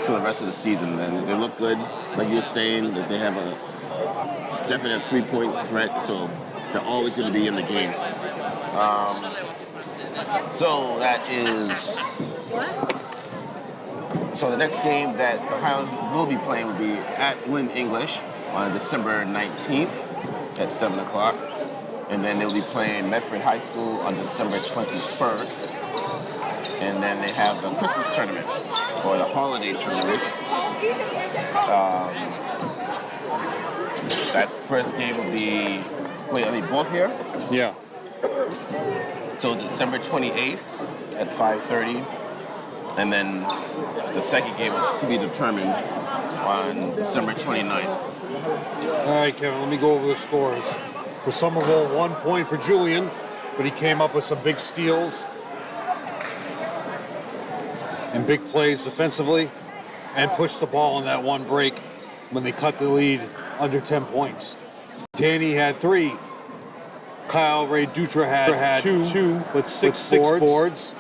for the rest of the season. And they look good, like you were saying, that they have a definite 3-point threat. So they're always going to be in the game. So that is. So the next game that the Highlanders will be playing will be at Wynn English on December 19th at 7 o'clock. And then they'll be playing Medford High School on December 21st. And then they have the Christmas tournament, or the holiday tournament. That first game will be, wait, are they both here? Yeah. So December 28th at 5:30. And then the second game to be determined on December 29th. All right, Kevin, let me go over the scores. For Somerville, 1 point for Julian, but he came up with some big steals and big plays defensively and pushed the ball on that one break when they cut the lead under 10 points. Danny had 3. Kyle Ray Dutra had two, but six boards.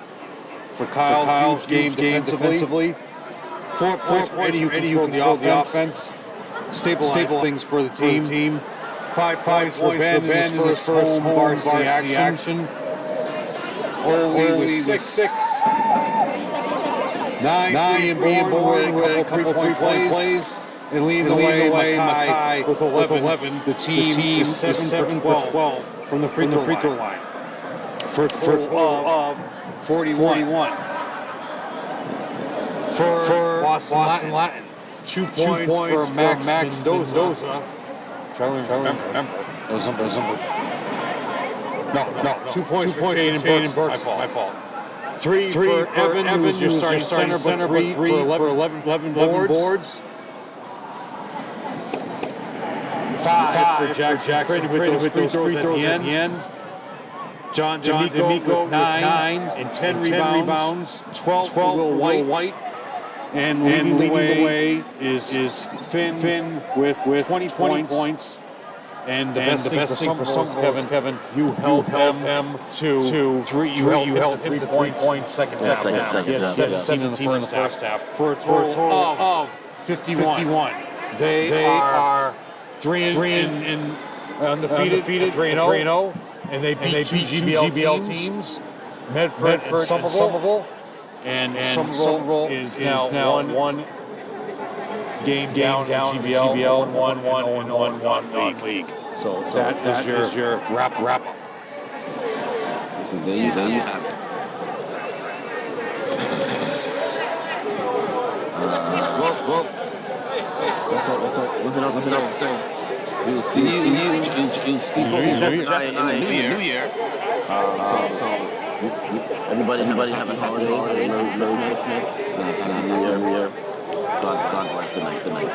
For Kyle, huge game defensively. 4 points for Eddie, who controlled the offense. Stabilized things for the team. 5 points for Ben in his first home varsity action. Ole was 6. 9 being born with a couple three-point plays. And leading the way, Mackay with 11. The team is 7 for 12 from the free throw line. For a total of 41. For Boston Latin. 2 points for Max Mendoza. Charlie remember. No. 2 points for Jaden Burks. My fault. 3 for Evan, who's your starting center, but 3 for 11 boards. 5 for Jackson with those free throws at the end. John D'Amico with 9 and 10 rebounds. 12 for Will White. And leading the way is Finn with 20 points. And the best thing for some, Kevin, you held him to 3. You held him to 3 points second half. He had 17 in the first half. For a total of 51. They are 3 and undefeated, 3-0. And they beat 2 GBL teams, Medford and Somerville. And Somerville is now one game down in GBL, 1-1 league. So that is your wrap up. There you have it. Well. Nothing else to say. We will see you in the new year. So everybody have a holiday. Merry Christmas. New Year. God bless. Good night.